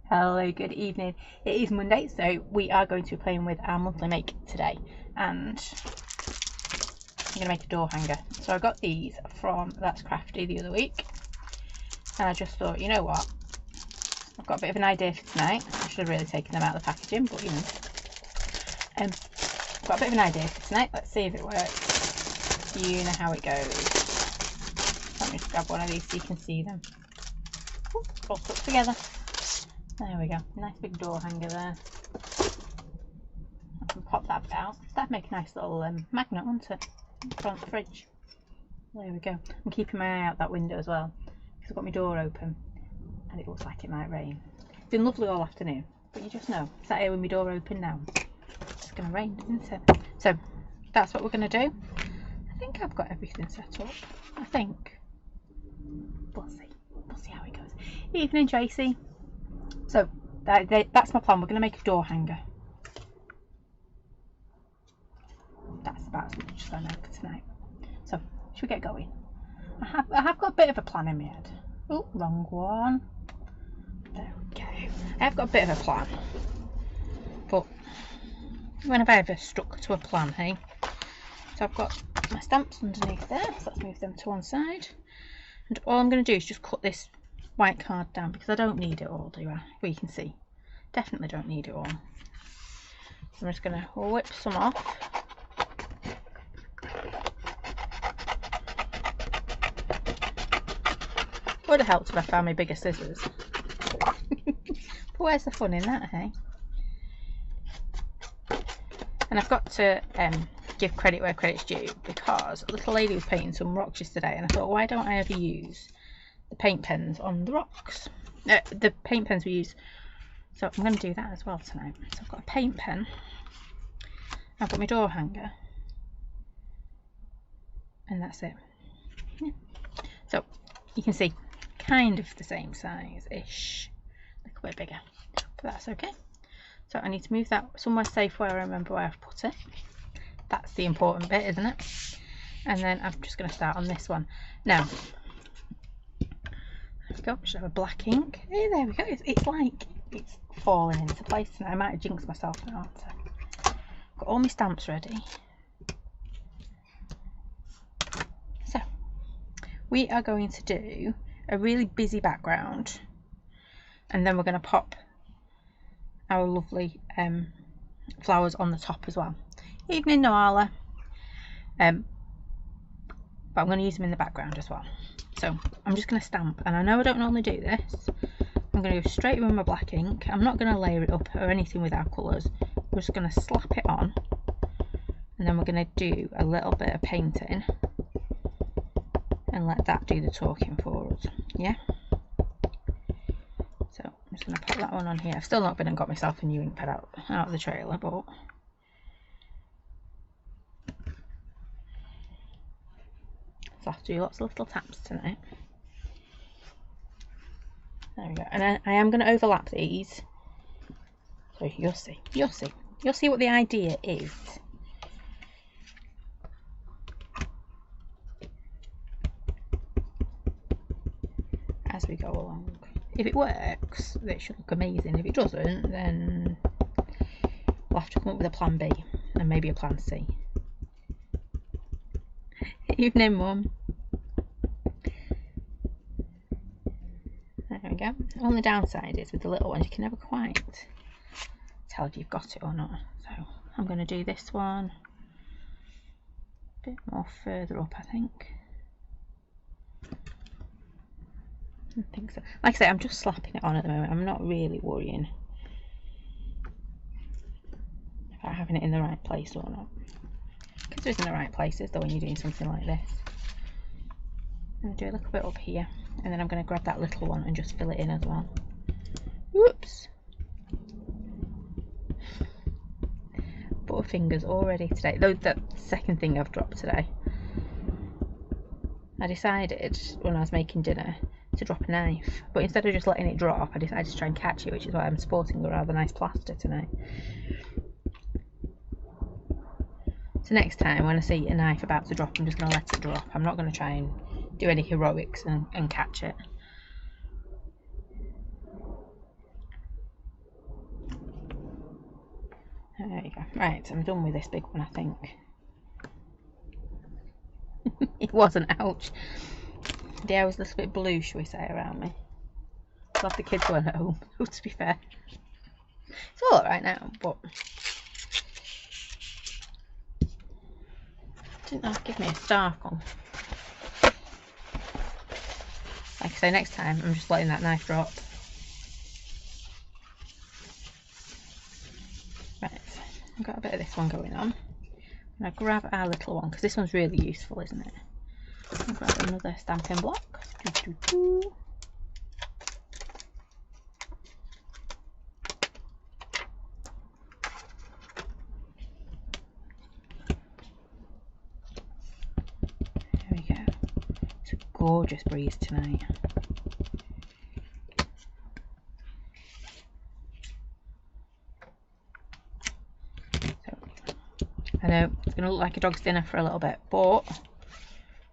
Hello, good evening. It is Monday, so we are going to be playing with our monthly make today, and I'm going to make a door hanger. So I got these from That's Crafty the other week, and I just thought, you know what, I've got a bit of an idea for tonight. I should have really taken them out of the packaging, but you know, I've got a bit of an idea for tonight. Let's see if it works. You know how it goes. Let me just grab one of these so you can see them. Ooh, all stuck together. There we go, nice big door hanger there. I can pop that bit out. That'd make a nice little magnet, wouldn't it? In front of the fridge. There we go. I'm keeping my eye out that window as well, because I've got my door open and it looks like it might rain. It's been lovely all afternoon, but you just know, sat here with my door open now, it's going to rain, isn't it? So that's what we're going to do. I think I've got everything set up. I think. We'll see. We'll see how it goes. Evening, Tracy. So that's my plan. We're going to make a door hanger. That's about as much as I know for tonight. So should we get going? I have got a bit of a plan in my head. Oh, wrong one. There we go. I have got a bit of a plan, but when have I ever stuck to a plan, hey? So I've got my stamps underneath there, so let's move them to one side. And all I'm going to do is just cut this white card down, because I don't need it all, do I? Well, you can see, definitely don't need it all. So I'm just going to whip some off. Would have helped if I found my bigger scissors. But where's the fun in that, hey? And I've got to give credit where credit's due, because a little lady was painting some rocks yesterday, and I thought, why don't I ever use the paint pens on the rocks? The paint pens we use. So I'm going to do that as well tonight. So I've got a paint pen. I've got my door hanger. And that's it. Yeah. So you can see, kind of the same size-ish. A little bit bigger. But that's okay. So I need to move that somewhere safe where I remember where I've put it. That's the important bit, isn't it? And then I'm just going to start on this one. Now, there we go. Should have a black ink. Hey, there we go. It's like it's falling into place now. I might have jinxed myself now, haven't I? Got all my stamps ready. So we are going to do a really busy background, and then we're going to pop our lovely flowers on the top as well. Evening, Noala. But I'm going to use them in the background as well. So I'm just going to stamp, and I know I don't normally do this. I'm going to go straight with my black ink. I'm not going to layer it up or anything with our colours. We're just going to slap it on, and then we're going to do a little bit of painting and let that do the talking for us. Yeah. So I'm just going to put that one on here. I've still not been and got myself a new ink pad out of the trailer, but I'll have to do lots of little taps tonight. There we go. And I am going to overlap these. So you'll see. You'll see. You'll see what the idea is. As we go along. If it works, it should look amazing. If it doesn't, then we'll have to come up with a plan B and maybe a plan C. Evening, Mum. There we go. Only downside is with the little ones, you can never quite tell if you've got it or not. So I'm going to do this one a bit more further up, I think. I think so. Like I say, I'm just slapping it on at the moment. I'm not really worrying about having it in the right place or not. Because it's in the right places though when you're doing something like this. I'm going to do a little bit up here, and then I'm going to grab that little one and just fill it in as well. Whoops! Butterfingers already today. Though that second thing I've dropped today. I decided when I was making dinner to drop a knife, but instead of just letting it drop, I decided to try and catch it, which is why I'm sporting a rather nice plaster tonight. So next time when I see a knife about to drop, I'm just going to let it drop. I'm not going to try and do any heroics and catch it. Right, I'm done with this big one, I think. It wasn't, ouch. The air was a little bit blue, shall we say, around me. Glad the kids weren't at home, to be fair. It's all right now, but didn't have to give me a sparkle. Like I say, next time I'm just letting that knife drop. Right, I've got a bit of this one going on. I'm going to grab our little one, because this one's really useful, isn't it? I'll grab another stamping block. There we go. It's a gorgeous breeze tonight. I know it's going to look like a dog's dinner for a little bit, but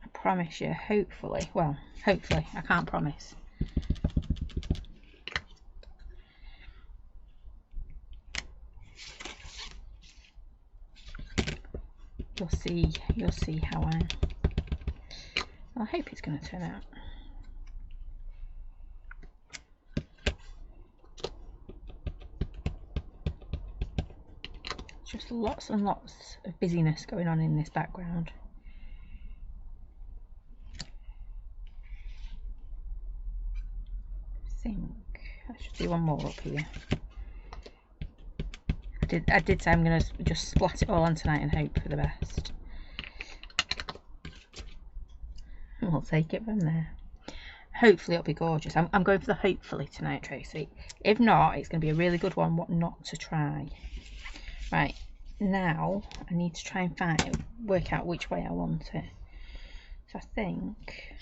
I promise you, hopefully, well, hopefully, I can't promise. You'll see how I hope it's going to turn out. Just lots and lots of busyness going on in this background. I think I should do one more up here. I did say I'm going to just splat it all on tonight and hope for the best. We'll take it from there. Hopefully it'll be gorgeous. I'm going for the hopefully tonight, Tracy. If not, it's going to be a really good one, what not to try. Right, now I need to try and work out which way I want it. So I think...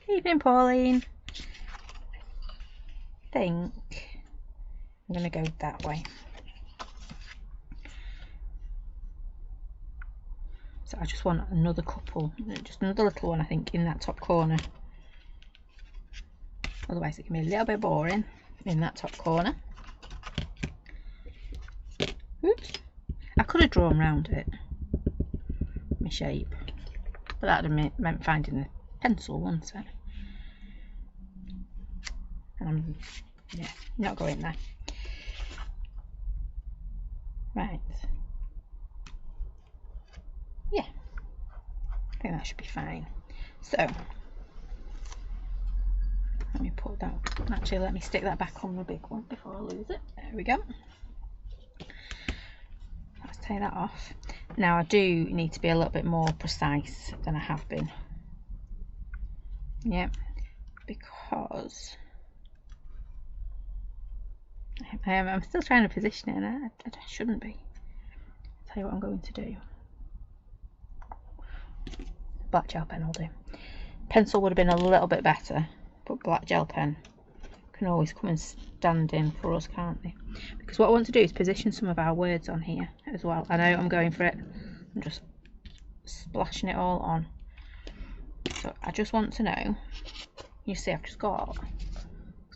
Evening, Pauline. I think I'm going to go that way. So I just want another couple, just another little one, I think, in that top corner. Otherwise it can be a little bit boring in that top corner. Oops. I could have drawn round it, my shape, but that would have meant finding the pencil, wouldn't it? And I'm, yeah, not going there. Right. Yeah, I think that should be fine. So let me put that, actually let me stick that back on the big one before I lose it. There we go. Let's take that off. Now I do need to be a little bit more precise than I have been. Yeah, because I'm still trying to position it and I shouldn't be. I'll tell you what I'm going to do. Black gel pen will do. Pencil would have been a little bit better, but black gel pen can always come and stand in for us, can't they? Because what I want to do is position some of our words on here as well. I know I'm going for it. I'm just splashing it all on. So I just want to know, you see I've just got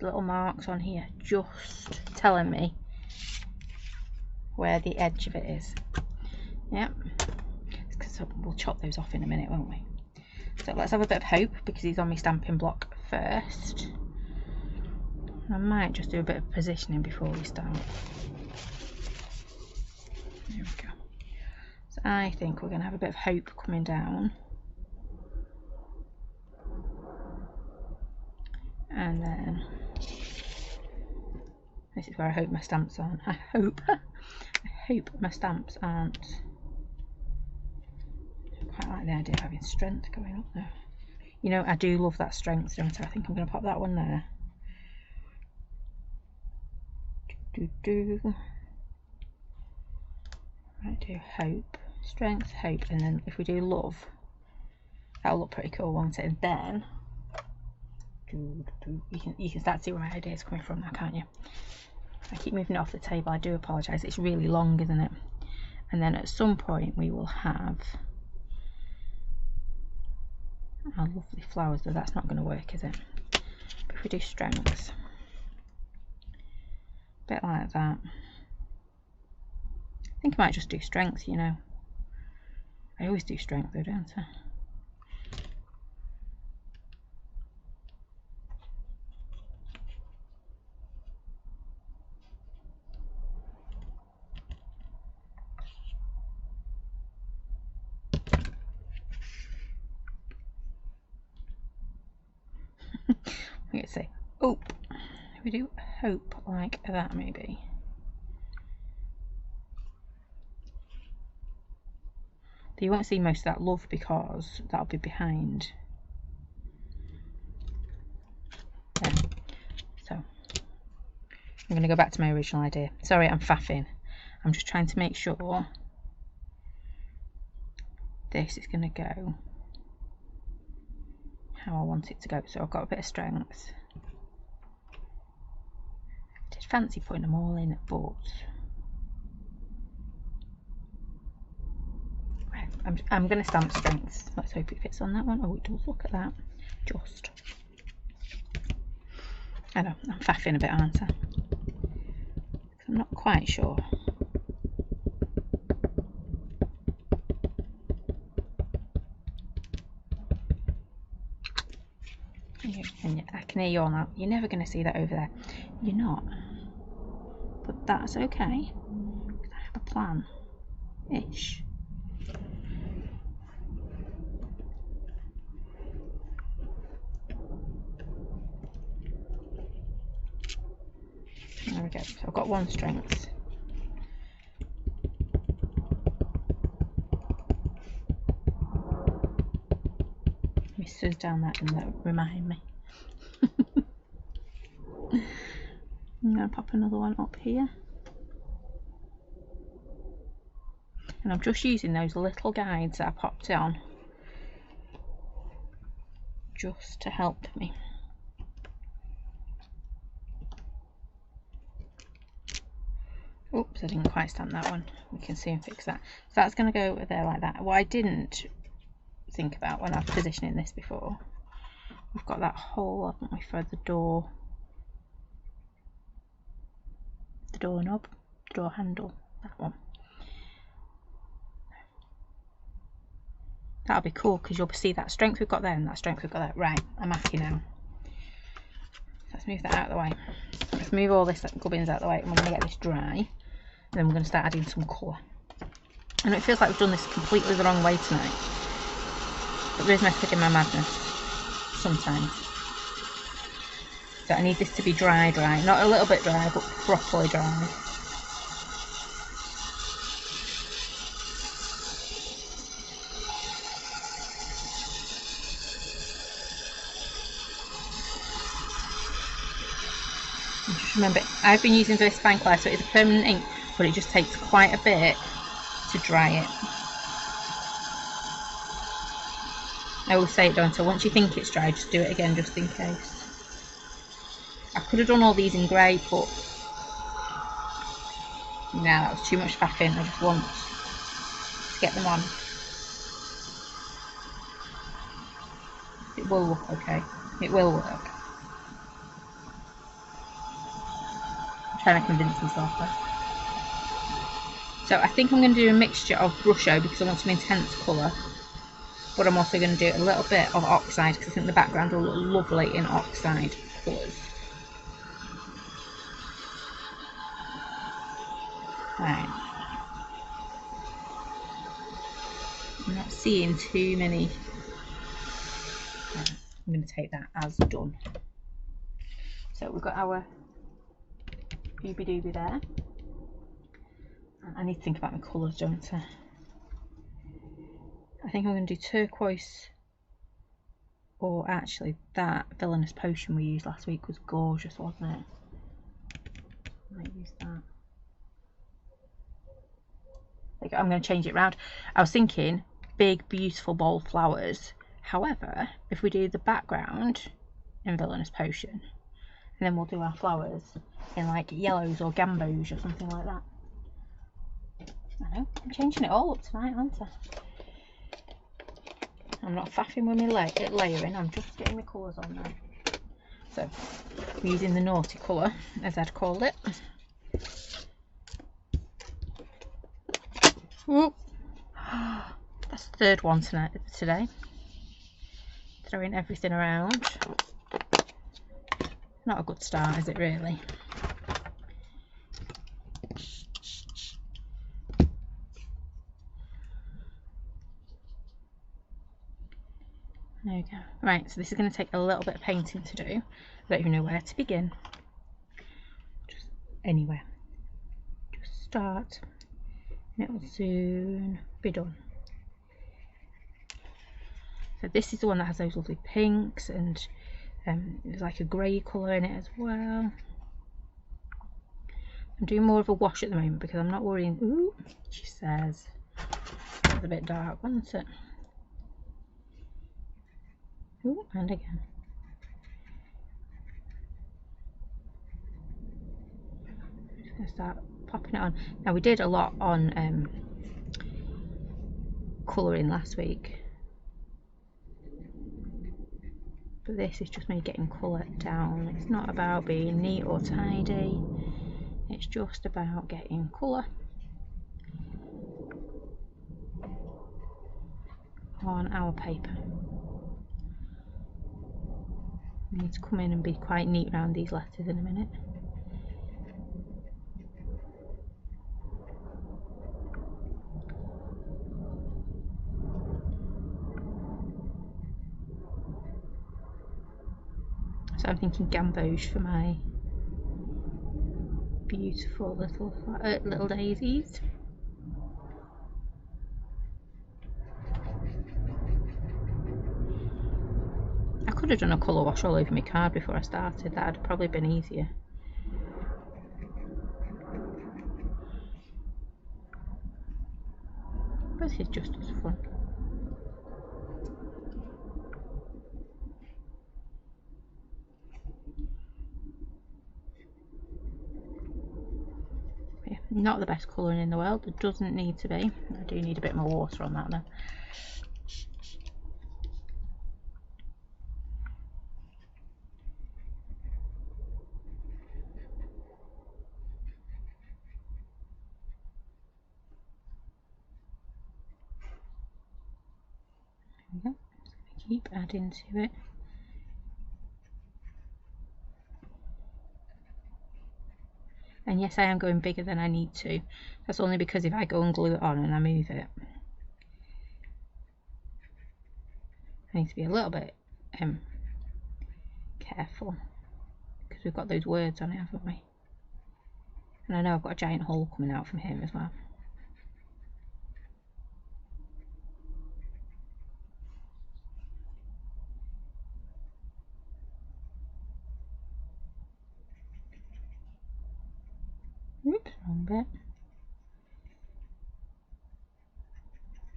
little marks on here just telling me where the edge of it is. Yep. Because we'll chop those off in a minute, won't we? So let's have a bit of hope, because he's on my stamping block first. I might just do a bit of positioning before we start. There we go. So I think we're going to have a bit of hope coming down. And then this is where I hope my stamps aren't. I hope my stamps aren't. I quite like the idea of having strength going up there. You know, I do love that strength, don't I? I think I'm going to pop that one there. Right, do hope, strength, hope, and then if we do love, that'll look pretty cool, won't it? And then you can start to see where my idea is coming from now, can't you? I keep moving it off the table. I do apologise. It's really long, isn't it? And then at some point we will have our lovely flowers, though that's not going to work, is it? But if we do strengths, bit like that. I think I might just do strength, you know. I always do strength though, don't I? Let's say hope. We do hope like that maybe. But you won't see most of that love because that'll be behind. Yeah. So I'm going to go back to my original idea. Sorry, I'm faffing. I'm just trying to make sure this is going to go how I want it to go. So I've got a bit of strength. I did fancy putting them all in, but I'm going to stamp strength. Let's hope it fits on that one. Oh, it does. Look at that. Just. I know, I'm faffing a bit, aren't I? I'm not quite sure. And I can hear you all now. You're never going to see that over there. You're not. But that's okay. Because I have a plan-ish. There we go. So I've got one strength. Misters down that and that remind me. I'm going to pop another one up here. And I'm just using those little guides that I popped on just to help me. Oops, I didn't quite stamp that one. We can soon fix that. So that's going to go over there like that. What I didn't think about when I was positioning this before, we've got that hole, haven't we, for the door knob, the door handle, that one. That'll be cool because you'll see that strength we've got there and that strength we've got there. Right, I'm happy now. Let's move that out of the way. Let's move all this gubbins out of the way and we're going to get this dry. And then we're going to start adding some colour. And it feels like we've done this completely the wrong way tonight. But there is method in my madness. Sometimes. So I need this to be dry. Not a little bit dry, but properly dry. Just remember, I've been using this Fine Clair, so it's a permanent ink, but it just takes quite a bit to dry it. I always say it, don't I? Once you think it's dry, just do it again, just in case. I could have done all these in grey, but nah, that was too much faffing. I just want to get them on. It will look okay. It will work. Trying to convince myself there. So I think I'm going to do a mixture of Brusho because I want some intense colour, but I'm also going to do a little bit of oxide because I think the background will look lovely in oxide colours. Right. I'm not seeing too many. Right. I'm going to take that as done. So we've got our Doobie Doobie there. I need to think about my colours, don't I? I think I'm going to do turquoise, or actually that Villainous Potion we used last week was gorgeous, wasn't it? I might use that. I'm going to change it round. I was thinking big, beautiful, bold flowers. However, if we do the background in Villainous Potion, and then we'll do our flowers in like yellows or gambos or something like that. I know, I'm changing it all up tonight, aren't I? I'm not faffing with my layering, I'm just getting my colours on there. So, we're using the naughty colour, as I'd called it. Ooh. That's the third one today. Throwing everything around. Not a good start, is it really? There we go. Right, so this is going to take a little bit of painting to do. I don't even know where to begin. Just anywhere. Just start. And it will soon be done. So this is the one that has those lovely pinks, and there's like a grey colour in it as well. I'm doing more of a wash at the moment because I'm not worrying. Ooh, she says. It's a bit dark, wasn't it? Ooh, and again. I'm just going to start popping it on. Now we did a lot on colouring last week. But this is just me getting colour down. It's not about being neat or tidy. It's just about getting colour on our paper. I need to come in and be quite neat around these letters in a minute. So I'm thinking gamboge for my beautiful little daisies. I could have done a colour wash all over my card before I started. That would have probably been easier. But this is just as fun. Yeah, not the best colouring in the world. It doesn't need to be. I do need a bit more water on that though. There we go. Just keep adding to it. And yes, I am going bigger than I need to. That's only because if I go and glue it on and I move it, I need to be a little bit careful because we've got those words on it, haven't we? And I know I've got a giant hole coming out from him as well. Oops, wrong bit.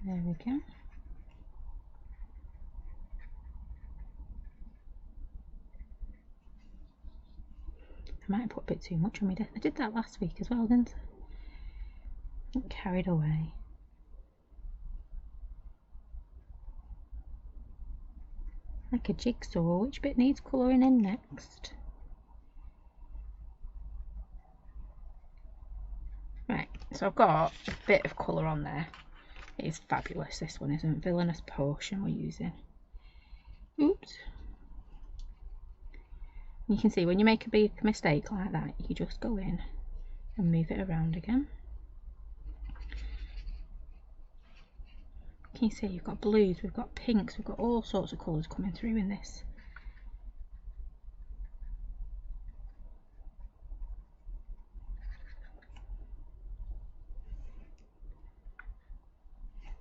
There we go. I might have put a bit too much on me. I did that last week as well, didn't I? Got carried away. Like a jigsaw. Which bit needs colouring in next? Right, so I've got a bit of colour on there. It is fabulous, this one, isn't Villainous Potion we're using. Oops. You can see when you make a big mistake like that, you just go in and move it around again. Can you see you've got blues, we've got pinks, we've got all sorts of colours coming through in this.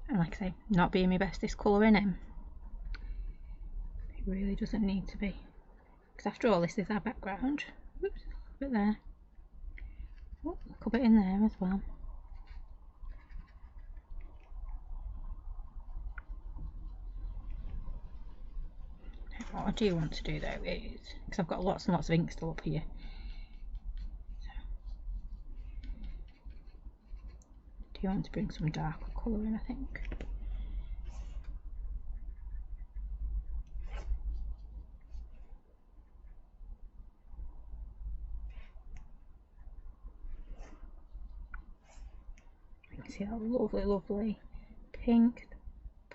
And like I say, not being my bestest colour in him. It really doesn't need to be. Because after all, this is our background. Oops, a bit there. Oh, a couple bit in there as well. What I do want to do though is, because I've got lots and lots of ink still up here, do you want to bring some darker colour in, I think. You can See that lovely, lovely pink,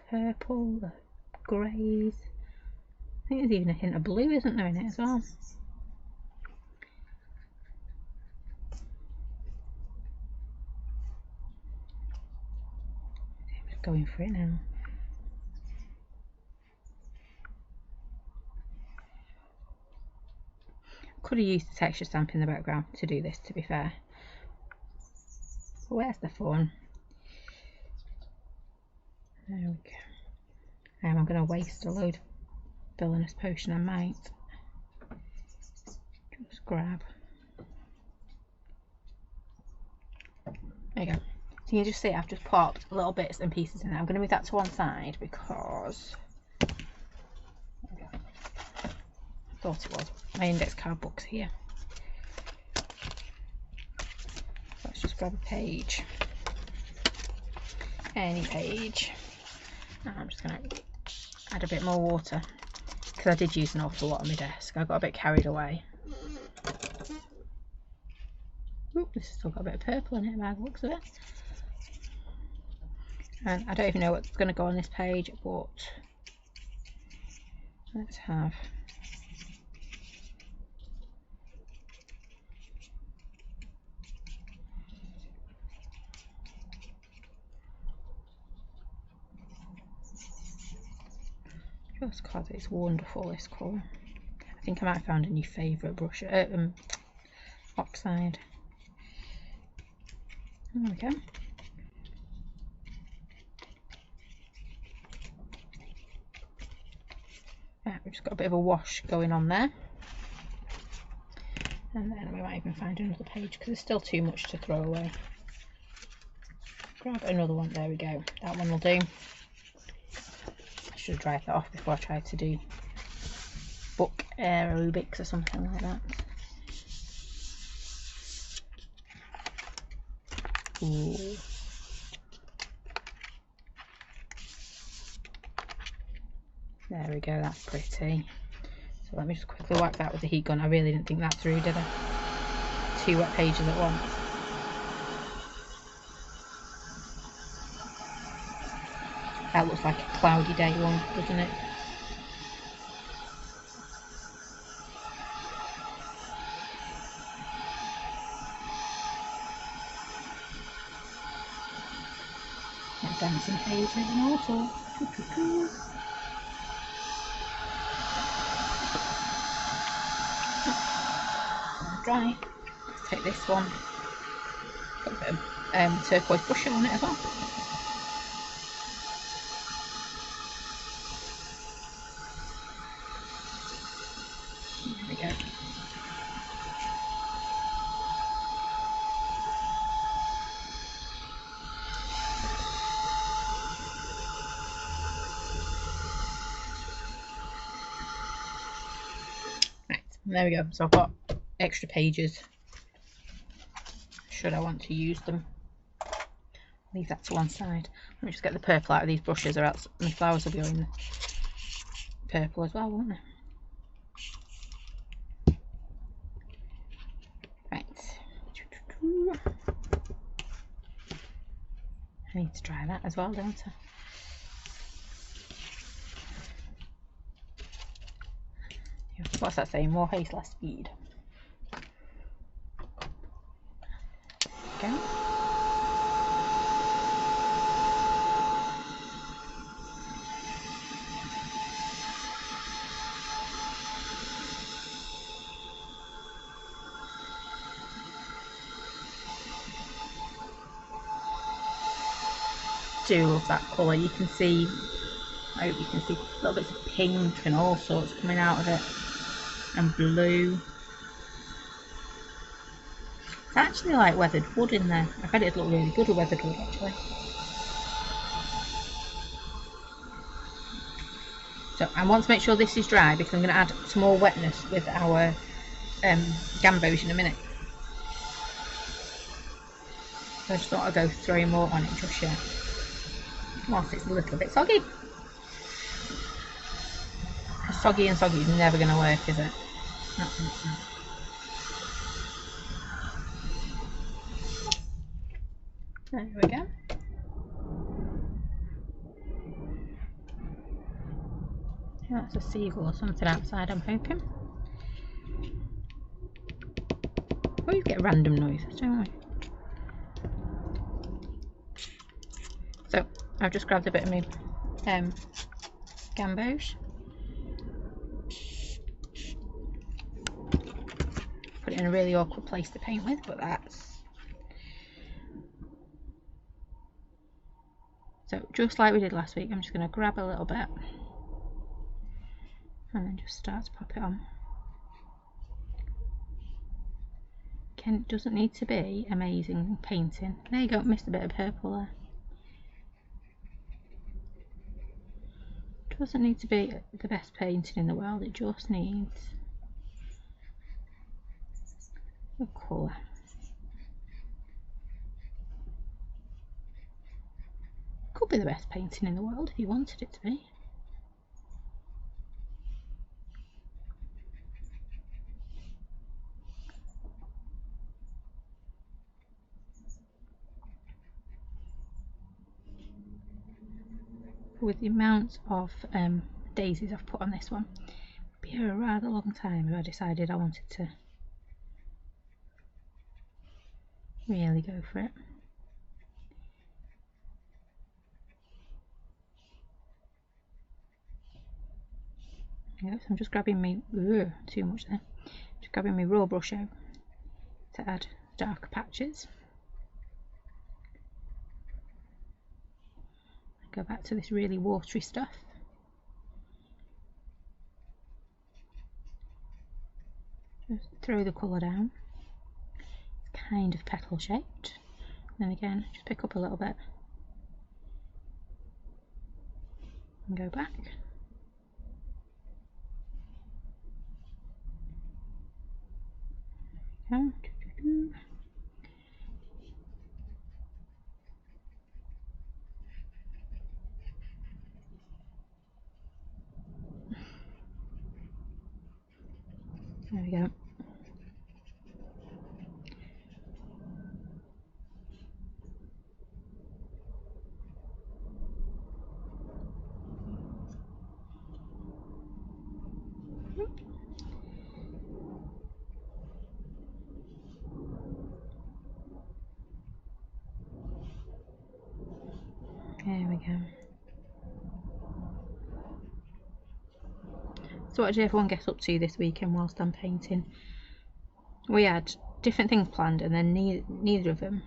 purple, the greys. I think there's even a hint of blue, isn't there, in it as well? I'm just going for it now. Could have used the texture stamp in the background to do this, to be fair. But where's the fun? There we go. I'm going to waste a load of villainous potion. I might just grab. There you go. So you can just see I've just popped little bits and pieces in there. I'm going to move that to one side because I thought it was. My index card book's here. Let's just grab a page. Any page. And I'm just going to add a bit more water because I did use an awful lot on my desk. I got a bit carried away. Ooh, this has still got a bit of purple in it by the looks of it. And I don't even know what's going to go on this page, but let's have just because it's wonderful, this colour. I think I might have found a new favourite brush, oxide. There we go. Right, we've just got a bit of a wash going on there. And then we might even find another page because there's still too much to throw away. Grab another one, there we go. That one will do. I should have dried that off before I tried to do book aerobics or something like that. Ooh. There we go, that's pretty. So let me just quickly whack that with the heat gun. I really didn't think that through, did I? 2 wet pages at once. That looks like a cloudy day one, doesn't it? Like dancing pages and all sorts. Dry. Let's take this one. Got a bit of turquoise brush on it as well. There we go. Right, there we go. So I've got extra pages should I want to use them. Leave that to one side. Let me just get the purple out of these brushes, or else my flowers will be in the purple as well, won't they? Right. I need to dry that as well, don't I? What's that saying? More haste, less speed. Okay. Do love that colour. You can see, I hope you can see little bits of pink and all sorts coming out of it, and blue. It's actually like weathered wood in there. I bet it'd look really good with weathered wood actually. So I want to make sure this is dry because I'm going to add some more wetness with our gambos in a minute. So I just thought I'd go throwing more on it just yet, whilst it's a little bit soggy. Soggy and soggy is never going to work, is it? There we go. That's a seagull or something outside, I'm hoping. We always get random noises, don't we? So, I've just grabbed a bit of my gamboge. Put it in a really awkward place to paint with, but that's... So, just like we did last week, I'm just going to grab a little bit and then just start to pop it on. Again, it doesn't need to be amazing painting. There you go, missed a bit of purple there. It doesn't need to be the best painting in the world, it just needs the colour. Could be the best painting in the world if you wanted it to be. With the amount of daisies I've put on this one, it'd be a rather long time if I decided I wanted to really go for it. So I'm just grabbing me, too much there, just grabbing my raw brush out to add darker patches. Go back to this really watery stuff. Just throw the colour down. It's kind of petal shaped. Then again, just pick up a little bit and go back. There we go. There we go. So what did everyone get up to this weekend whilst I'm painting? We had different things planned and then neither of them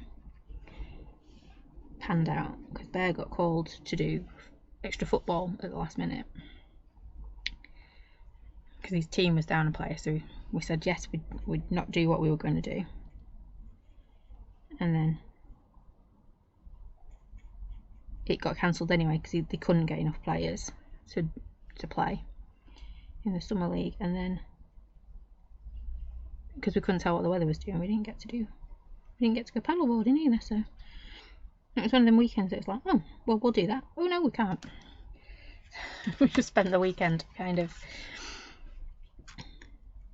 panned out because Bear got called to do extra football at the last minute because his team was down a player, so we said yes, we'd not do what we were going to do, and then it got cancelled anyway because they couldn't get enough players to play in the summer league, and then because we couldn't tell what the weather was doing, we didn't get to go paddleboarding either. So it was one of them weekends that it's like, oh well, we'll do that. Oh no, we can't. We just spent the weekend kind of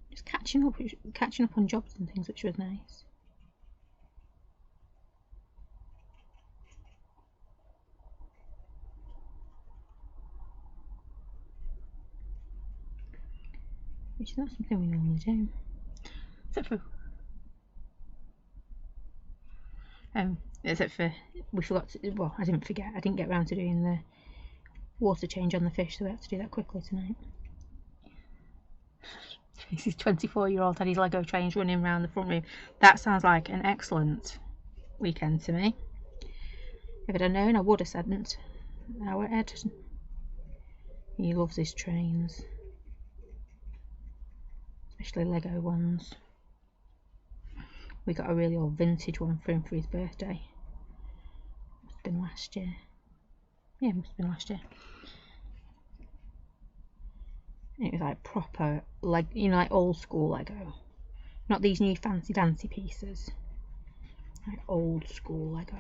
just catching up on jobs and things, which was nice. Which is not something we normally do. Except for we forgot to, well, I didn't forget, I didn't get around to doing the water change on the fish, so we had to do that quickly tonight. Tracy's 24-year-old had his Lego trains running around the front room. That sounds like an excellent weekend to me. If I'd have known, I would have sent our Ed. He loves his trains, especially Lego ones. We got a really old vintage one for him for his birthday. Must have been last year. Yeah, must have been last year. It was like proper, like, you know, like old school Lego. Not these new fancy dancy pieces. Like old school Lego.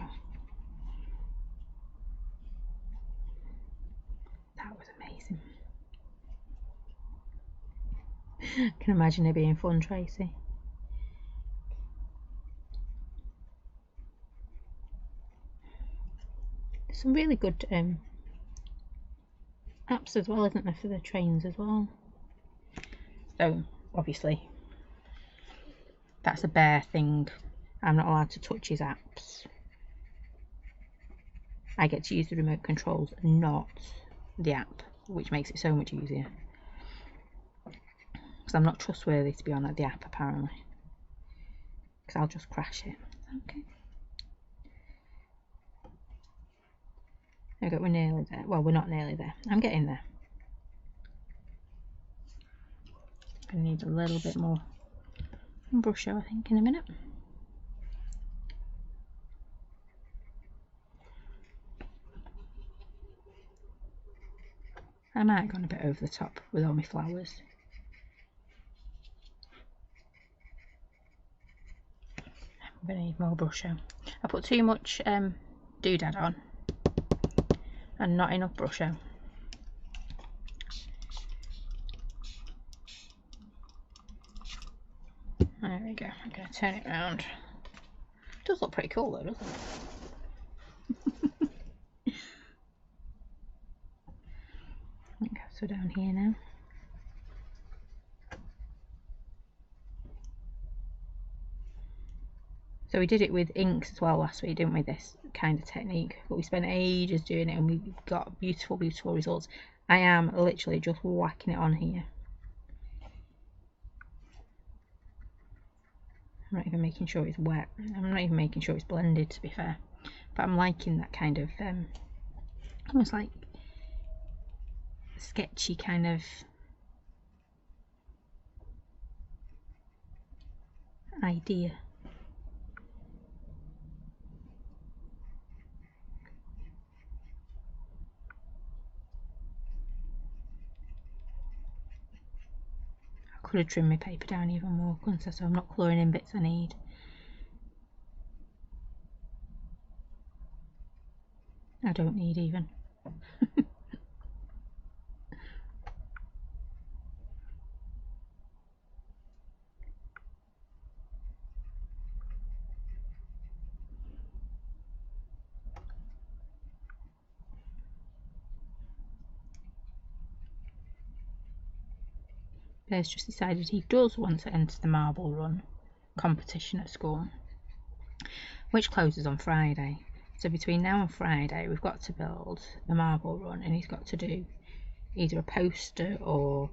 That was amazing. I can imagine it being fun, Tracy. Some really good apps as well, isn't there, for the trains as well? So obviously that's a Bear thing. I'm not allowed to touch his apps. I get to use the remote controls, not the app, which makes it so much easier. Because I'm not trustworthy to be on the app, apparently. Because I'll just crash it. Okay. Okay, we're nearly there. Well, we're not nearly there. I'm getting there. I need a little bit more brush, I think, in a minute. I might have gone a bit over the top with all my flowers. I'm going to need more brush. I put too much doodad on and not enough brush. There we go. I'm going to turn it around. It does look pretty cool though, doesn't it? Okay, so down here now. So we did it with inks as well last week, didn't we, this kind of technique? But we spent ages doing it and we got beautiful, beautiful results. I am literally just whacking it on here. I'm not even making sure it's wet. I'm not even making sure it's blended, to be fair. But I'm liking that kind of, almost like sketchy kind of idea. I could have trimmed my paper down even more, couldn't I? So I'm not colouring in bits I need. I don't need even. Bear's just decided he does want to enter the marble run competition at school, which closes on Friday. So between now and Friday we've got to build the marble run, and he's got to do either a poster or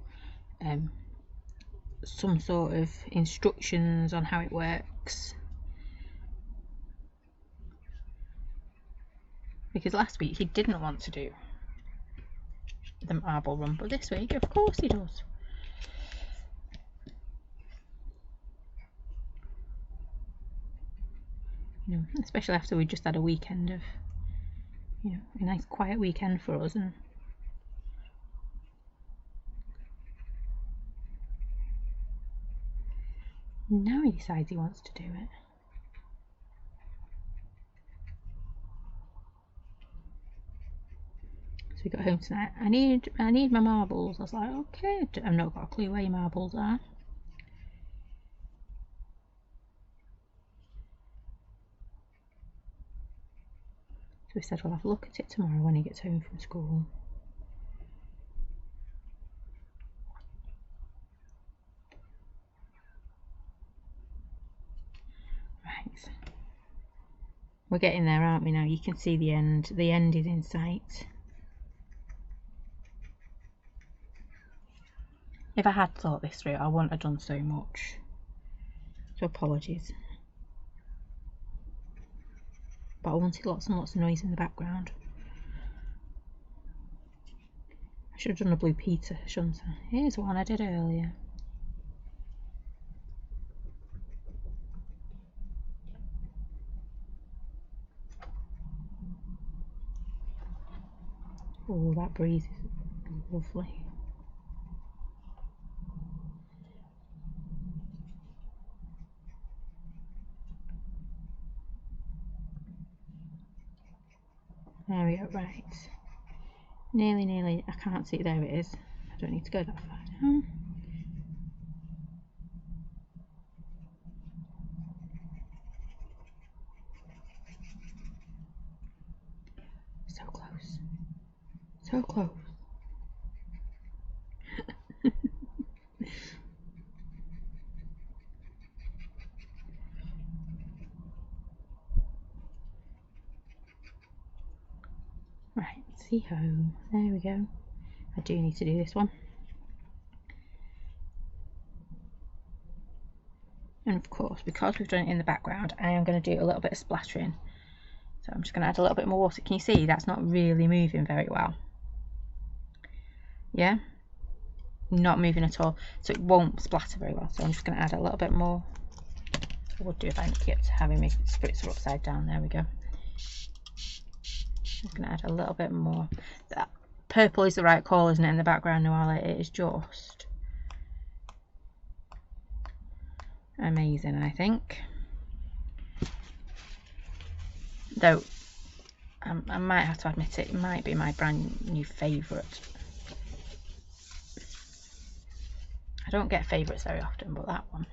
some sort of instructions on how it works. Because last week he didn't want to do the marble run, but this week of course he does. You know, especially after we just had a weekend of, you know, a nice quiet weekend for us, and now he decides he wants to do it. So we got home tonight. I need my marbles. I was like, okay, I've not got a clue where your marbles are. So we said we'll have a look at it tomorrow when he gets home from school. Right. We're getting there, aren't we now? You can see the end. The end is in sight. If I had thought this through, I wouldn't have done so much. So apologies. But I wanted lots and lots of noise in the background. I should have done a Blue Peter, shouldn't I? Here's one I did earlier. Oh, that breeze is lovely. There we go, right. Nearly, I can't see, there it is. I don't need to go that far now. So close. So close. Right, see home. There we go. I do need to do this one. And of course, because we've done it in the background, I am going to do a little bit of splattering. So I'm just going to add a little bit more water. Can you see that's not really moving very well? Yeah? Not moving at all. So it won't splatter very well. So I'm just going to add a little bit more. I would do if I kept having my spritzer upside down. There we go. I'm going to add a little bit more. That purple is the right colour, isn't it, in the background, Noala? It is just amazing, I think. Though I might have to admit it might be my brand new favourite. I don't get favourites very often, but that one,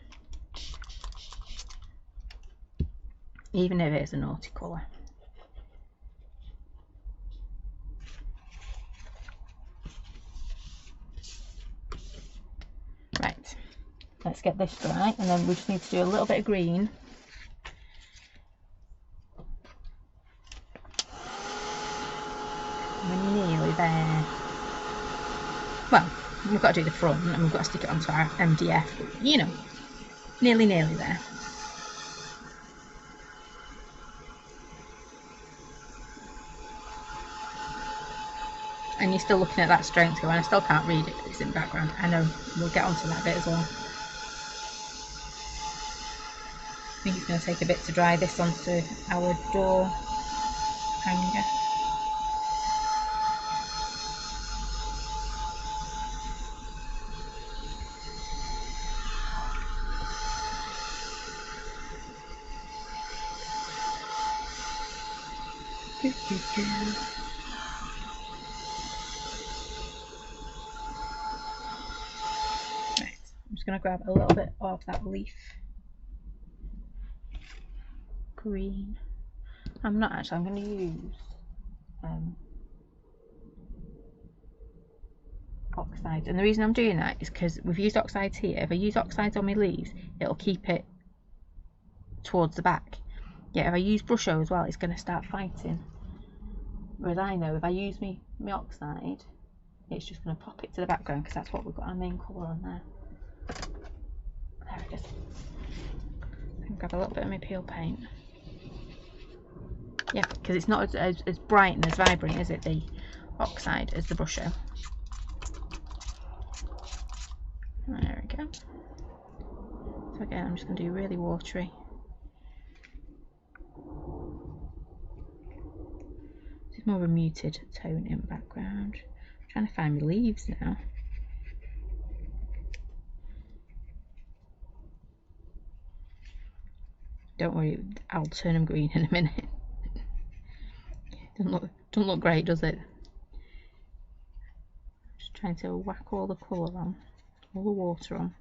even if it is a naughty colour. Right, let's get this dry, and then we just need to do a little bit of green. We're nearly there. Well, we've got to do the front and we've got to stick it onto our MDF, but, you know, nearly there. And you're still looking at that strength going, I still can't read it because it's in the background. I know, we'll get onto that bit as well. I think it's going to take a bit to dry this onto our door hanger. Right, I'm just going to grab a little bit of that leaf green. I'm not actually, I'm going to use oxides, and the reason I'm doing that is because we've used oxides here. If I use oxides on my leaves, it'll keep it towards the back. Yeah, if I use Brusho as well, it's going to start fighting. Whereas I know if I use my oxide, it's just going to pop it to the background because that's what we've got our main colour on there. There it is. I can grab a little bit of my peel paint. Yeah, because it's not as bright and as vibrant, is it, the oxide, as the Brusho. There we go. So again, I'm just going to do really watery. This is more of a muted tone in the background. I'm trying to find my leaves now. Don't worry, I'll turn them green in a minute. Doesn't look great, does it? Just trying to whack all the colour on, all the water on.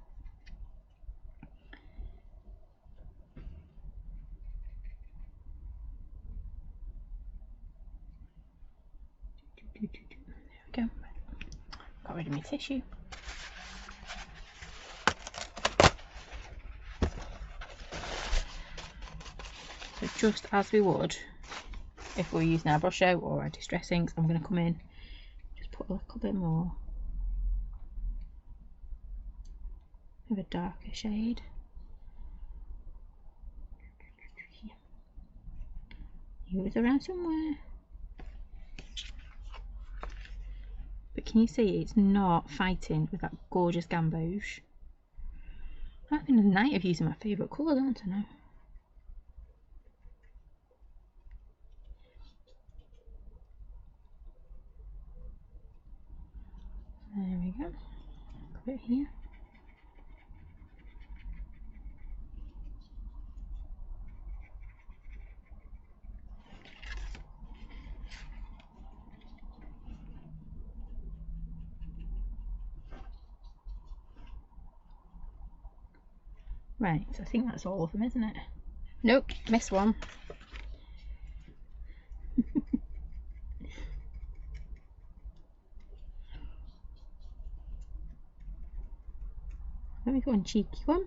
There we go. Got rid of my tissue. So just as we would if we were using our Brusho or our Distress inks, I'm going to come in, just put a little bit more of a darker shade. He was around somewhere. But can you see it's not fighting with that gorgeous gamboge? I'm having a night of using my favourite colour, don't I now? There we go. A bit here. Right, so I think that's all of them, isn't it? Nope, missed one. Let me go on, cheeky one.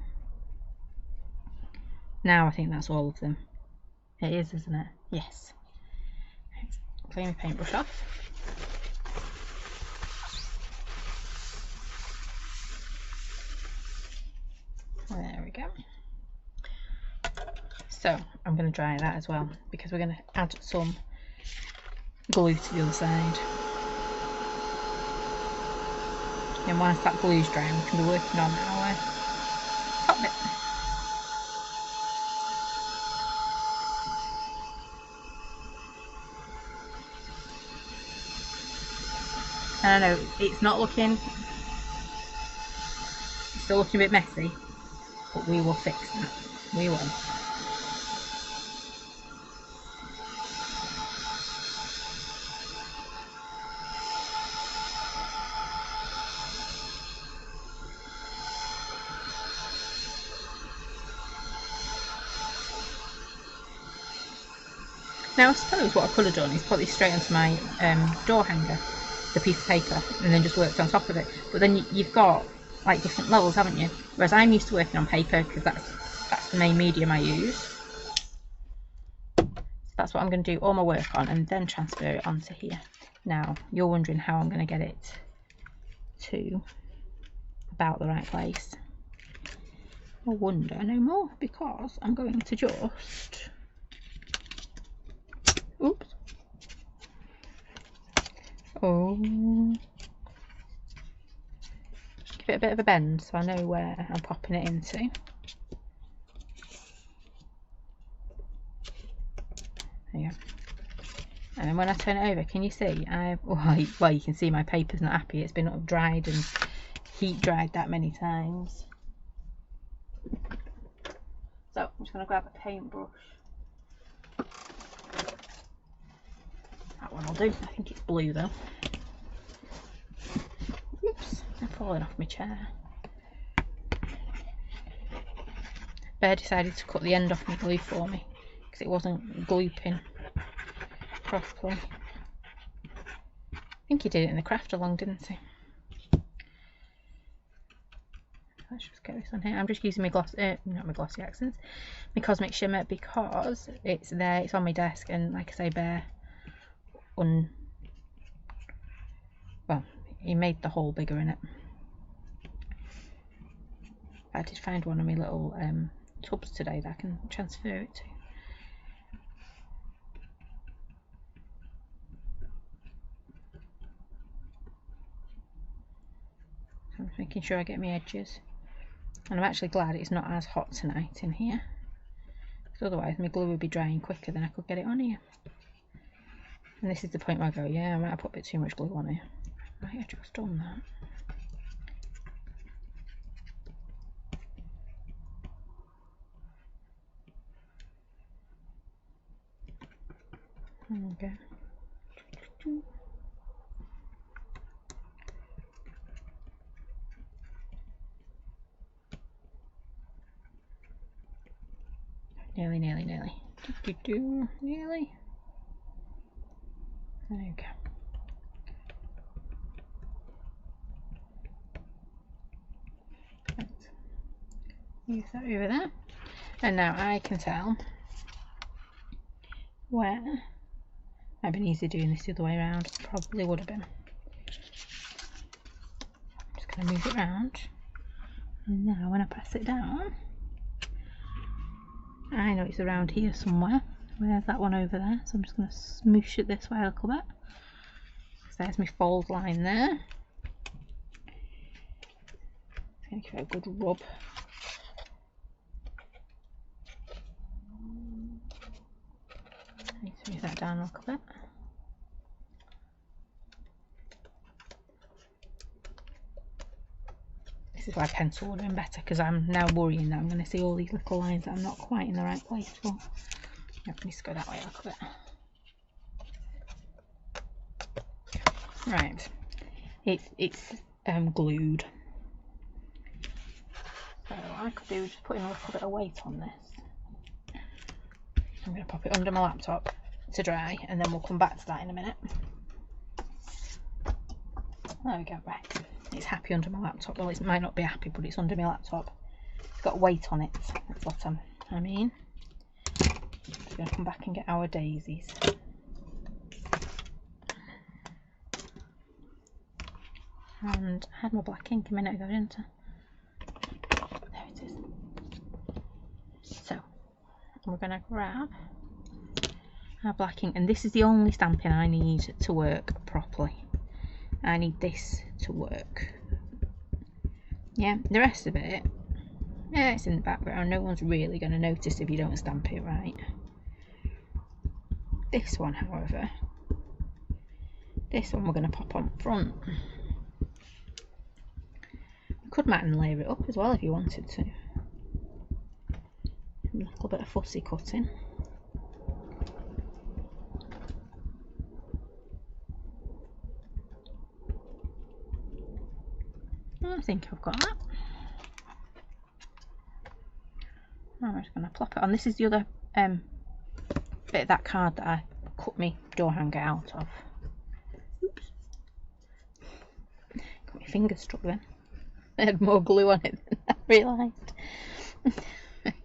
Now I think that's all of them. It is, isn't it? Yes. Right, clean my paintbrush off. There we go. So I'm going to dry that as well, because we're going to add some glue to the other side. And once that glue's drying, we can be working on our top bit. And I know it's not looking, it's still looking a bit messy, but we will fix that. We will. Now I suppose what I could have done is put this straight onto my door hanger, the piece of paper, and then just worked on top of it. But then you've got like different levels, haven't you? Whereas I'm used to working on paper because that's the main medium I use. So that's what I'm going to do all my work on, and then transfer it onto here. Now you're wondering how I'm going to get it to about the right place. I wonder no more, because I'm going to just, oops, oh, give it a bit of a bend so I know where I'm popping it into. There you go. And then when I turn it over, can you see? Well, you can see my paper's not happy. It's been up dried and heat dried that many times. So I'm just going to grab a paintbrush. That one will do. I think it's blue though. Oops, I'm falling off my chair. Bear decided to cut the end off my glue for me because it wasn't glooping properly. I think he did it in the craft along, didn't he? Let's just get this on here. I'm just using my not my glossy accents, my Cosmic Shimmer, because it's there, it's on my desk, and like I say, Bear well, he made the hole bigger in it. I did find one of my little tubs today that I can transfer it to. So I'm just making sure I get my edges. And I'm actually glad it's not as hot tonight in here, because otherwise my glue would be drying quicker than I could get it on here. And this is the point where I go, yeah, I might have put a bit too much glue on here. I might have just done that. There we go. Nearly. Nearly. There you go. Right. Use that over there. And now I can tell where. Might have been easier doing this the other way around. Probably would have been. I'm just going to move it around. And now when I press it down, I know it's around here somewhere. Where's that one over there? So I'm just going to smoosh it this way a little bit. So there's my fold line there. It's going to give it a good rub. I need to move that down a little bit. This is why pencil would have been better, because I'm now worrying that I'm going to see all these little lines that I'm not quite in the right place for. Yep, I need to go that way a little bit. Right, it's glued. So what I could do is just put in a little bit of weight on this. I'm going to pop it under my laptop to dry, and then we'll come back to that in a minute. There we go. Right, It's happy under my laptop. Well, it might not be happy, but it's under my laptop. It's got weight on it. That's what I mean. We're going to come back and get our daisies. And I had my black ink a minute ago, didn't I? There it is. So, we're going to grab our black ink, and this is the only stamping I need to work properly. I need this to work. Yeah, the rest of it, yeah, it's in the background. No one's really going to notice if you don't stamp it right. This one, however, this one we're going to pop on front. You could mat and layer it up as well if you wanted to. A little bit of fussy cutting. I think I've got that. I'm just going to plop it on. This is the other bit of that card that I cut my door hanger out of. Oops. Got my fingers stuck then. I had more glue on it than I realised.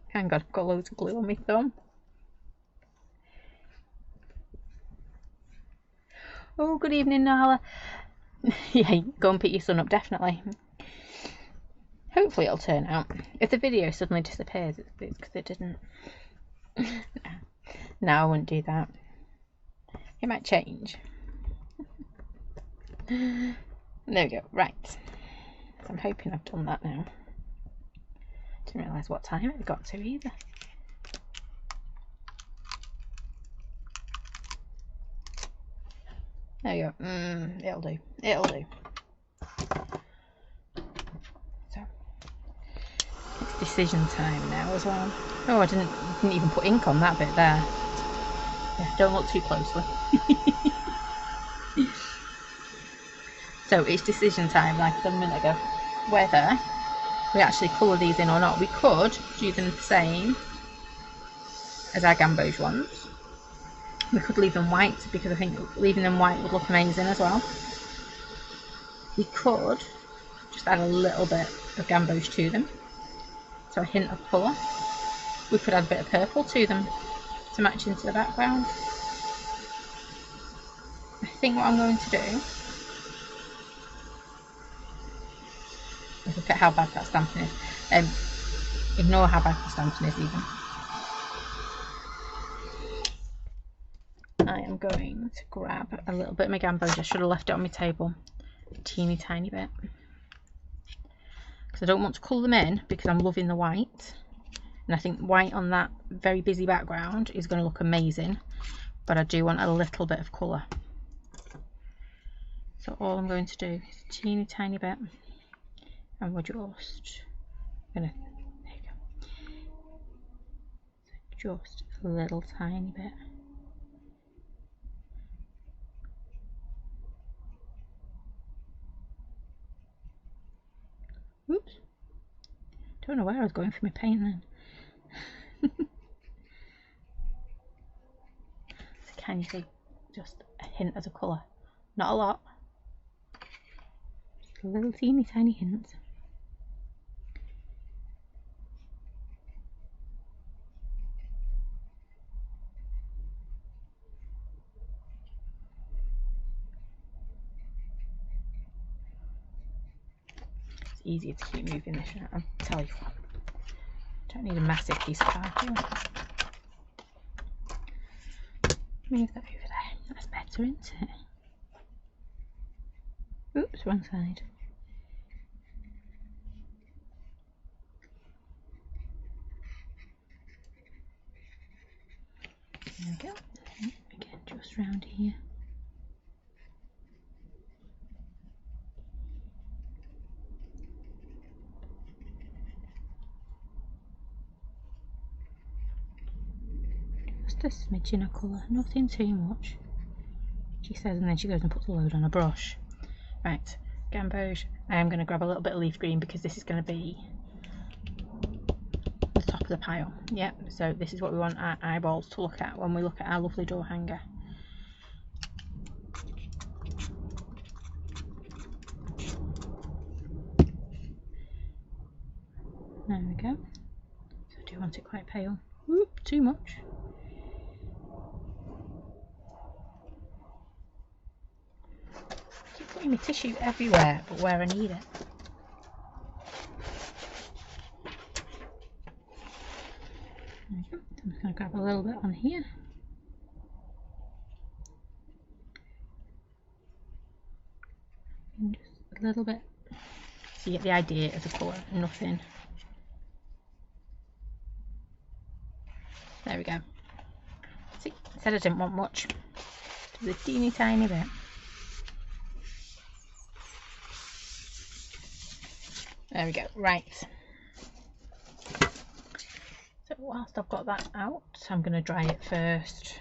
Hang on, I've got loads of glue on my thumb. Oh, good evening, Nala. Yeah, go and pick your son up, definitely. Hopefully it'll turn out. If the video suddenly disappears, it's because it didn't. No, I wouldn't do that. It might change. There we go. Right. So I'm hoping I've done that now. Didn't realise what time it got to either. There you go. It'll do. It'll do. So it's decision time now as well. Oh, I didn't even put ink on that bit there. Yeah, don't look too closely. So it's decision time, like a minute ago, whether we actually colour these in or not. We could do them the same as our gamboge ones. We could leave them white, because I think leaving them white would look amazing as well. We could just add a little bit of gamboge to them, so a hint of colour. We could add a bit of purple to them to match into the background. I think what I'm going to do is look at how bad that stamping is. Ignore how bad the stamping is even. I am going to grab a little bit of my gamboge. I should have left it on my table a teeny tiny bit, because I don't want to colour them in, because I'm loving the white, and I think white on that very busy background is going to look amazing, but I do want a little bit of colour. So all I'm going to do is a teeny tiny bit, and we're just going to, there you go, just a little tiny bit. Oops, don't know where I was going for my paint then. So can you see just a hint of the colour? Not a lot, just a little teeny tiny hint. Easier to keep moving this around. I'll tell you what, don't need a massive piece of cardboard. Move that over there. That's better, isn't it? Oops, wrong side. There we go. Again, just round here. Just a smidgen of colour, nothing too much, she says, and then she goes and puts a load on a brush. Right, gamboge. I am going to grab a little bit of leaf green, because this is going to be the top of the pile. Yep, so this is what we want our eyeballs to look at when we look at our lovely door hanger. There we go. So I do want it quite pale. Oop, too much. I keep putting my tissue everywhere but where I need it. There we go. I'm just going to grab a little bit on here. And just a little bit. So you get the idea of the colour. Nothing. There we go. See, I said I didn't want much. Just a teeny tiny bit. There we go. Right. So whilst I've got that out, I'm going to dry it first.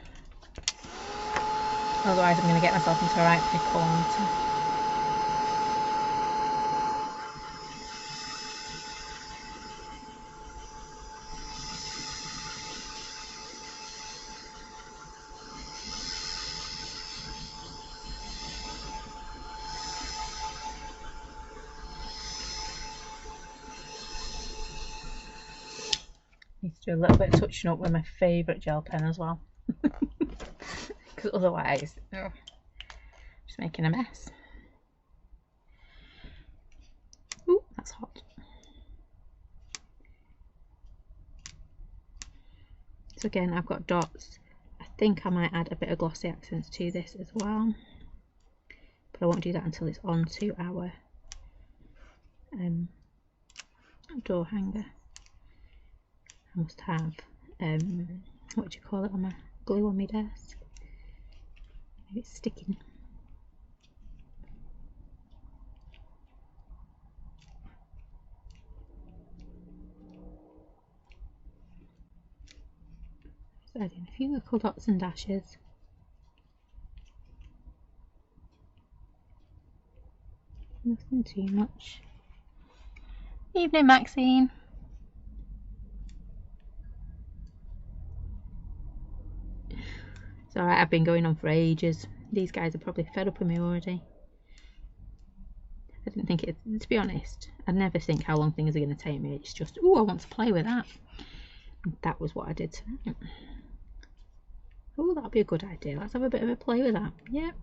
Otherwise I'm going to get myself into a right pickle. Need to do a little bit of touching up with my favourite gel pen as well. Because otherwise, just making a mess. Ooh, that's hot. So again, I've got dots. I think I might add a bit of glossy accents to this as well. But I won't do that until it's onto our door hanger. I must have, what do you call it, on my glue on my desk. Maybe it's sticking. Just adding a few little dots and dashes. Nothing too much. Evening, Maxine. It's alright, I've been going on for ages. These guys are probably fed up with me already. I didn't think it, to be honest, I never think how long things are going to take me. It's just, oh, I want to play with that. And that was what I did tonight. Oh, that'll be a good idea. Let's have a bit of a play with that. Yep.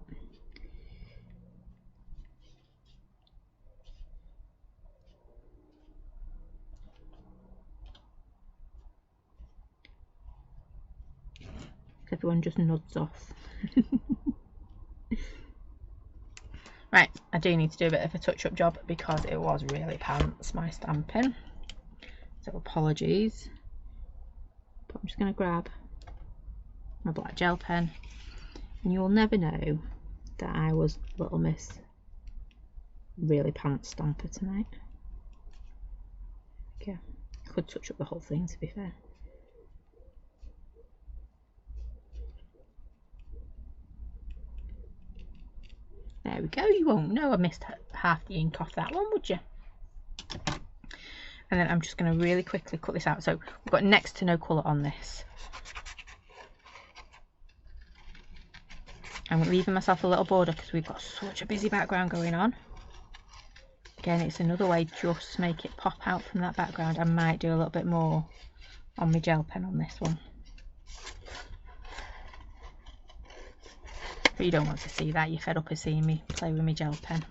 Everyone just nods off. Right, I do need to do a bit of a touch-up job because it was really pants, my stamping. So apologies. But I'm just going to grab my black gel pen, and you'll never know that I was Little Miss really pants stamper tonight. Okay, could touch up the whole thing, to be fair. There we go. You won't know I missed half the ink off that one, would you? And then I'm just going to really quickly cut this out. So we've got next to no colour on this. I'm leaving myself a little border because we've got such a busy background going on. Again, it's another way just to make it pop out from that background. I might do a little bit more on my gel pen on this one. But you don't want to see that. You're fed up of seeing me play with my gel pen.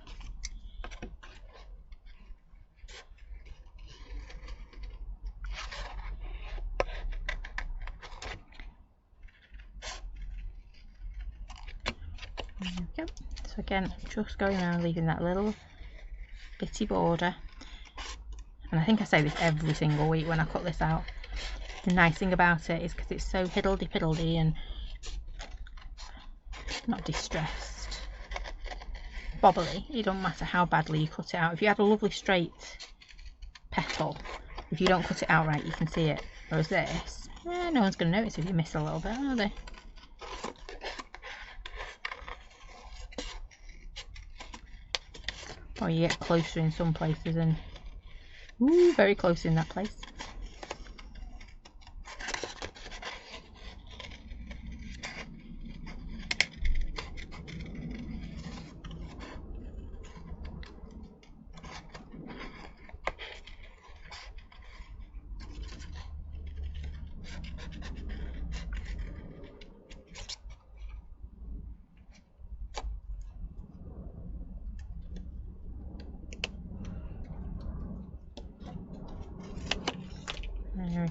There we go. So again, just going around leaving that little bitty border. And I think I say this every single week when I cut this out. The nice thing about it is because it's so hiddledy-piddledy and not distressed, bobbly. It don't matter how badly you cut it out. If you had a lovely straight petal, if you don't cut it out right, you can see it. Whereas this, no one's going to notice if you miss a little bit, are they? Or you get closer in some places and ooh, very close in that place.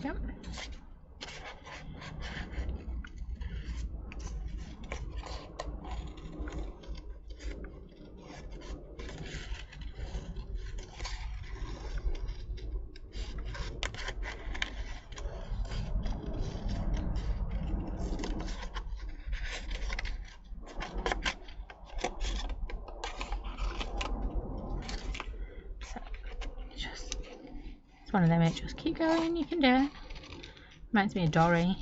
we go. One of them, it just keep going, you can do it. Reminds me of Dory.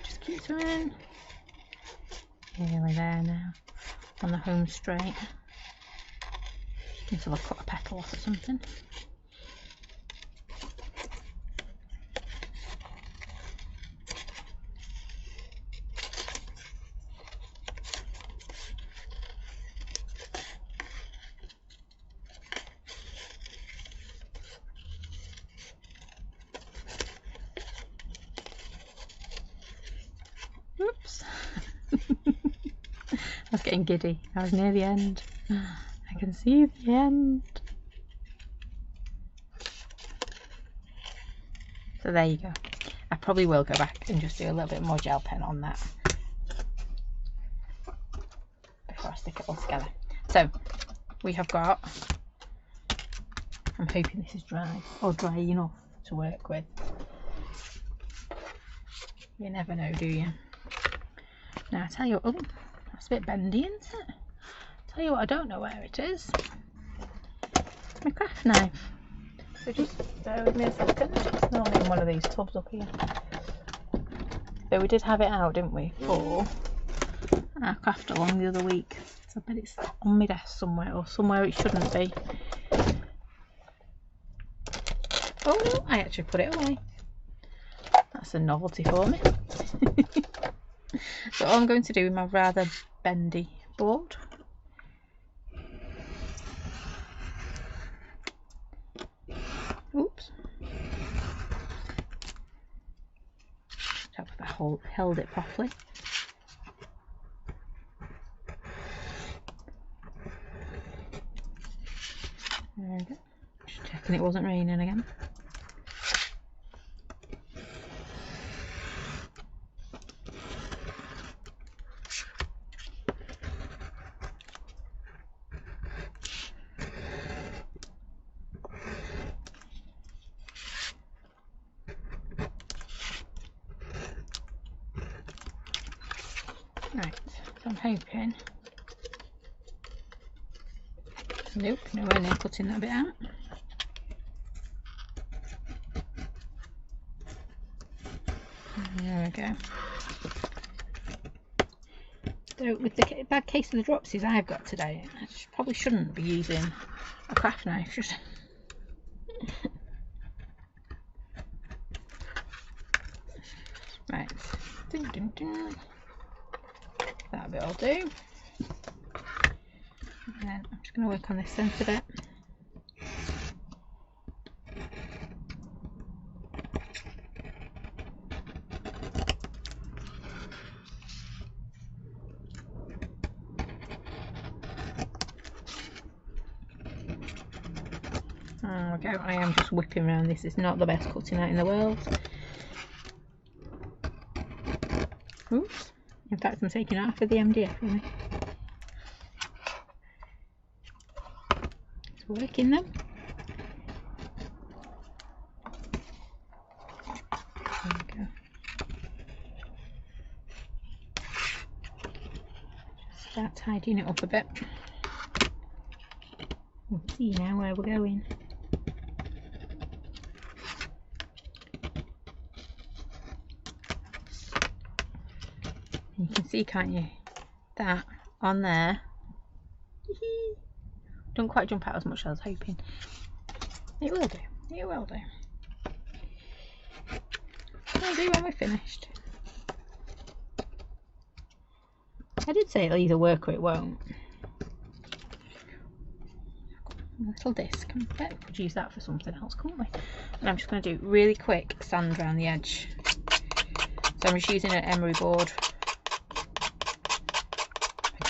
Just keep swimming. Nearly there now. On the home straight. Until I cut a petal off or something. Oops. I was getting giddy. I was near the end. I can see the end. So there you go. I probably will go back and just do a little bit more gel pen on that before I stick it all together. So we have got, I'm hoping this is dry or dry enough to work with. You never know, do you? Now I tell you what, oh, that's a bit bendy, isn't it? Tell you what, I don't know where it is. It's my craft knife. So just bear with me a second. It's normally in one of these tubs up here. So we did have it out, didn't we, for our craft along the other week. So I bet it's on my desk somewhere, or somewhere it shouldn't be. Oh no, I actually put it away. That's a novelty for me. So all I'm going to do with my rather bendy board, oops, hope I held it properly. There we go. Just checking it wasn't raining again. Right, so I'm hoping, nope, nowhere near cutting that bit out. There we go. So with the bad case of the dropsies I've got today, I probably shouldn't be using a craft knife, should I? Right, dun, dun, dun. That bit will do. And then I'm just going to work on this centre bit. There we go. I am just whipping around. This is not the best cutting out in the world. Oops. In fact, I'm taking it off with the MDF for me. It's working though. There we go. Just start tidying it up a bit. We'll see now where we're going. You can see, can't you, that on there. Don't quite jump out as much as I was hoping. It will do. It will do. It'll do when we're finished. I did say it'll either work or it won't. A little disc. I bet we could use that for something else, couldn't we? And I'm just going to do really quick sand around the edge. So I'm just using an emery board.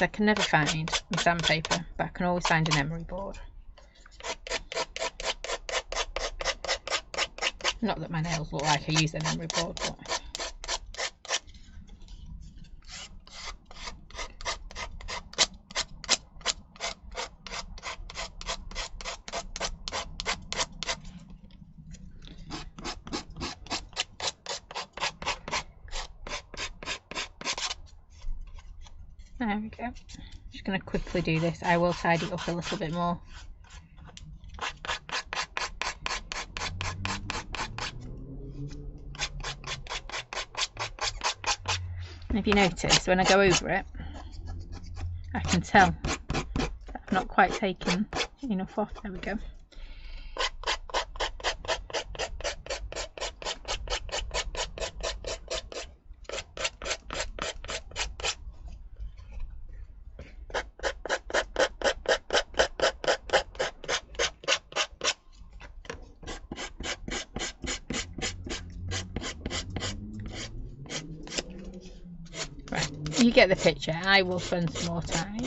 I can never find my sandpaper, but I can always find an emery board. Not that my nails look like I use their memory board, but... There we go. Just going to quickly do this. I will tidy it up a little bit more. And if you notice, when I go over it, I can tell that I've not quite taken enough off. There we go. You get the picture. I will spend some more time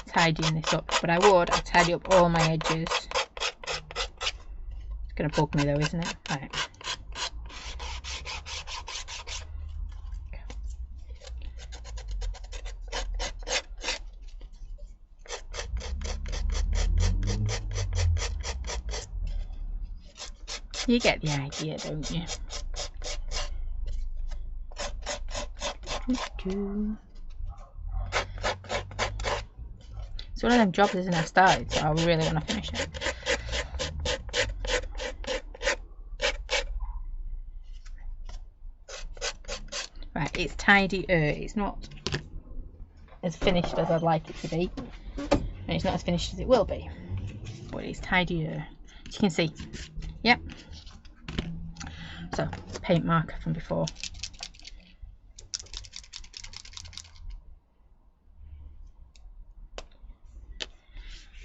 tidying this up, but I'd tidy up all my edges. It's going to bug me though, isn't it? Right. You get the idea, don't you? It's one of them jobs, isn't it? I started, so I really want to finish it. Right, it's tidier. It's not as finished as I'd like it to be, and it's not as finished as it will be, but it's tidier. As you can see, yep. So, paint marker from before.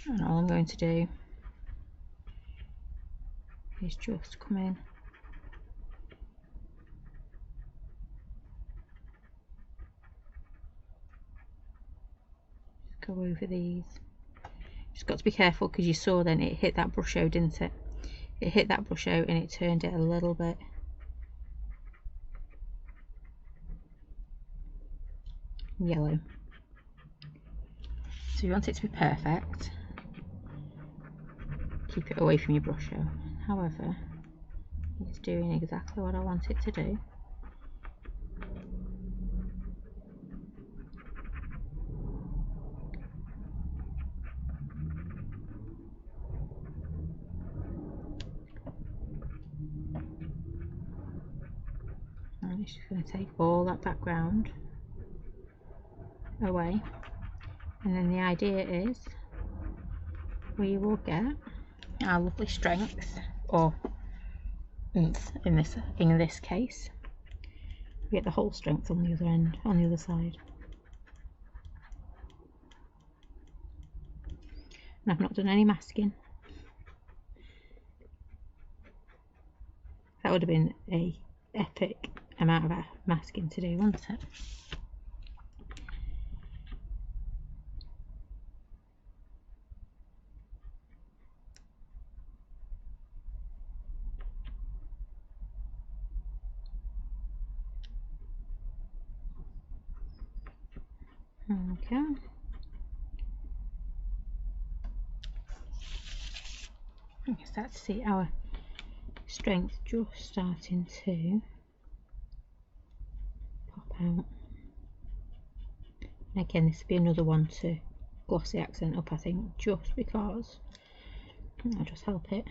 And all I'm going to do is just come in, just go over these. Just got to be careful because you saw then it hit that brush out, didn't it? It hit that brush out and it turned it a little bit yellow. So you want it to be perfect. Keep it away from your brush out. However, it's doing exactly what I want it to do. And it's just going to take all that background away, and then the idea is we will get our lovely strength, or oomph in this case. We get the whole strength on the other end, on the other side. And I've not done any masking. That would have been a epic amount of masking to do, wouldn't it? Okay. You can start to see our strength just starting to pop out. And again, this will be another one to gloss the accent up, I think, just because I'll just help it.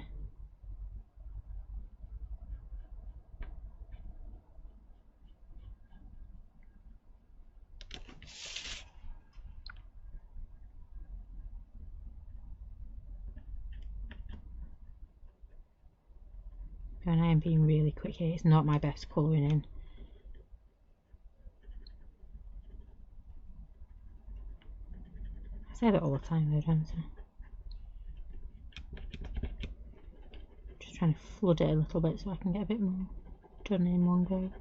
And I am being really quick here, it's not my best colouring in. I say that all the time though, don't I? Just trying to flood it a little bit so I can get a bit more done in one go.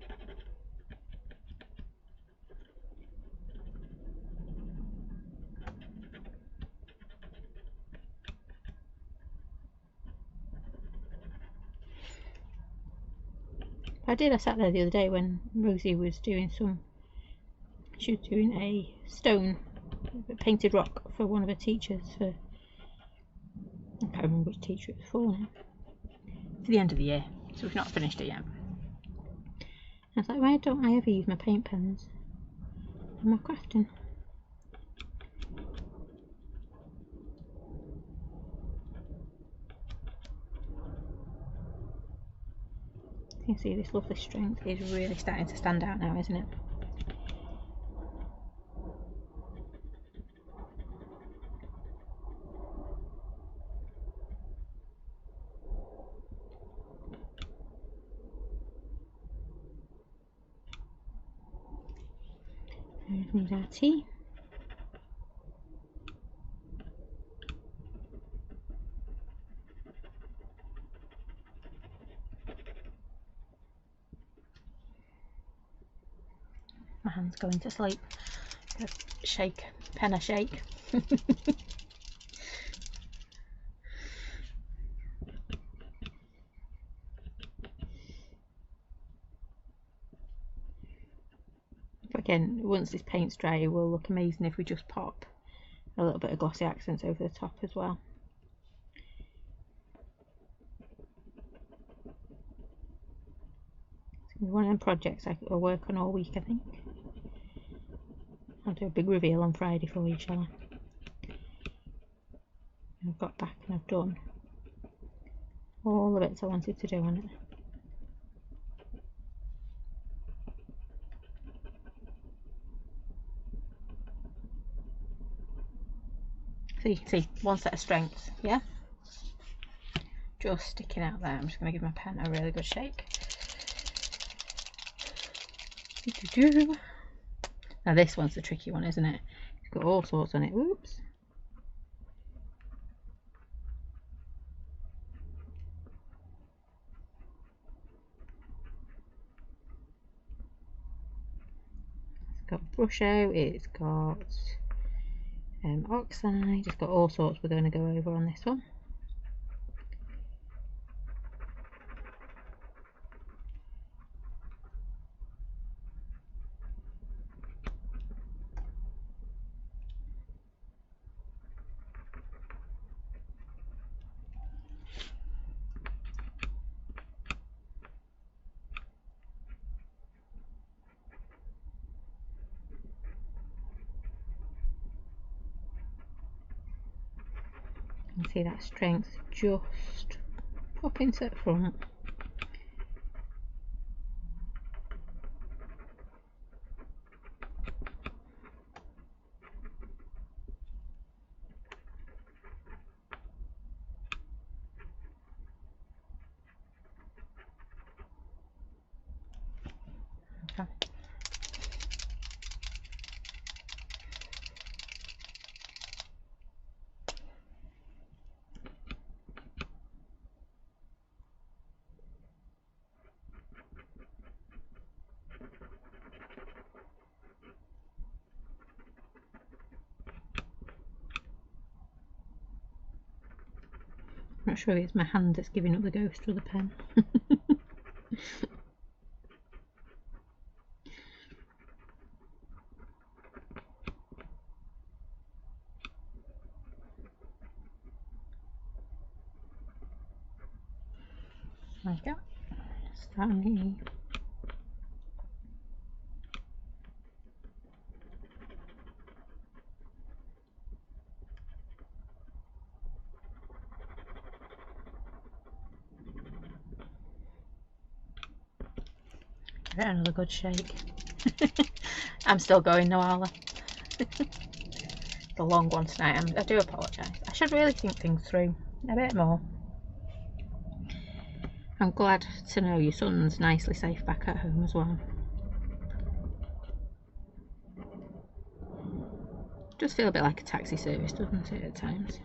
I sat there the other day when Rosie was doing she was doing a stone painted rock for one of her teachers for, I can't remember which teacher it was for the end of the year, so we've not finished it yet. I was like, why don't I ever use my paint pens in my crafting? You can see this lovely strength is really starting to stand out now, isn't it? There's our tea. My hand's going to sleep. Shake, penna shake. Again, once this paint's dry, it will look amazing if we just pop a little bit of glossy accents over the top as well. It's one of them projects I'll work on all week, I think. I'll do a big reveal on Friday for you, shall I? I've got back and I've done all the bits I wanted to do on it. So you can see one set of strengths, yeah? Just sticking out there. I'm just going to give my pen a really good shake. Now this one's the tricky one, isn't it? It's got all sorts on it. Whoops. It's got brush out, it's got oxide, it's got all sorts we're going to go over on this one. You can see that strength just popping to the front. Okay. I'm not sure if it's my hand that's giving up the ghost or the pen. There we go. Starting give it another good shake. I'm still going, Noala. The long one tonight. I do apologise. I should really think things through a bit more. I'm glad to know your son's nicely safe back at home as well. Does feel a bit like a taxi service, doesn't it, at times?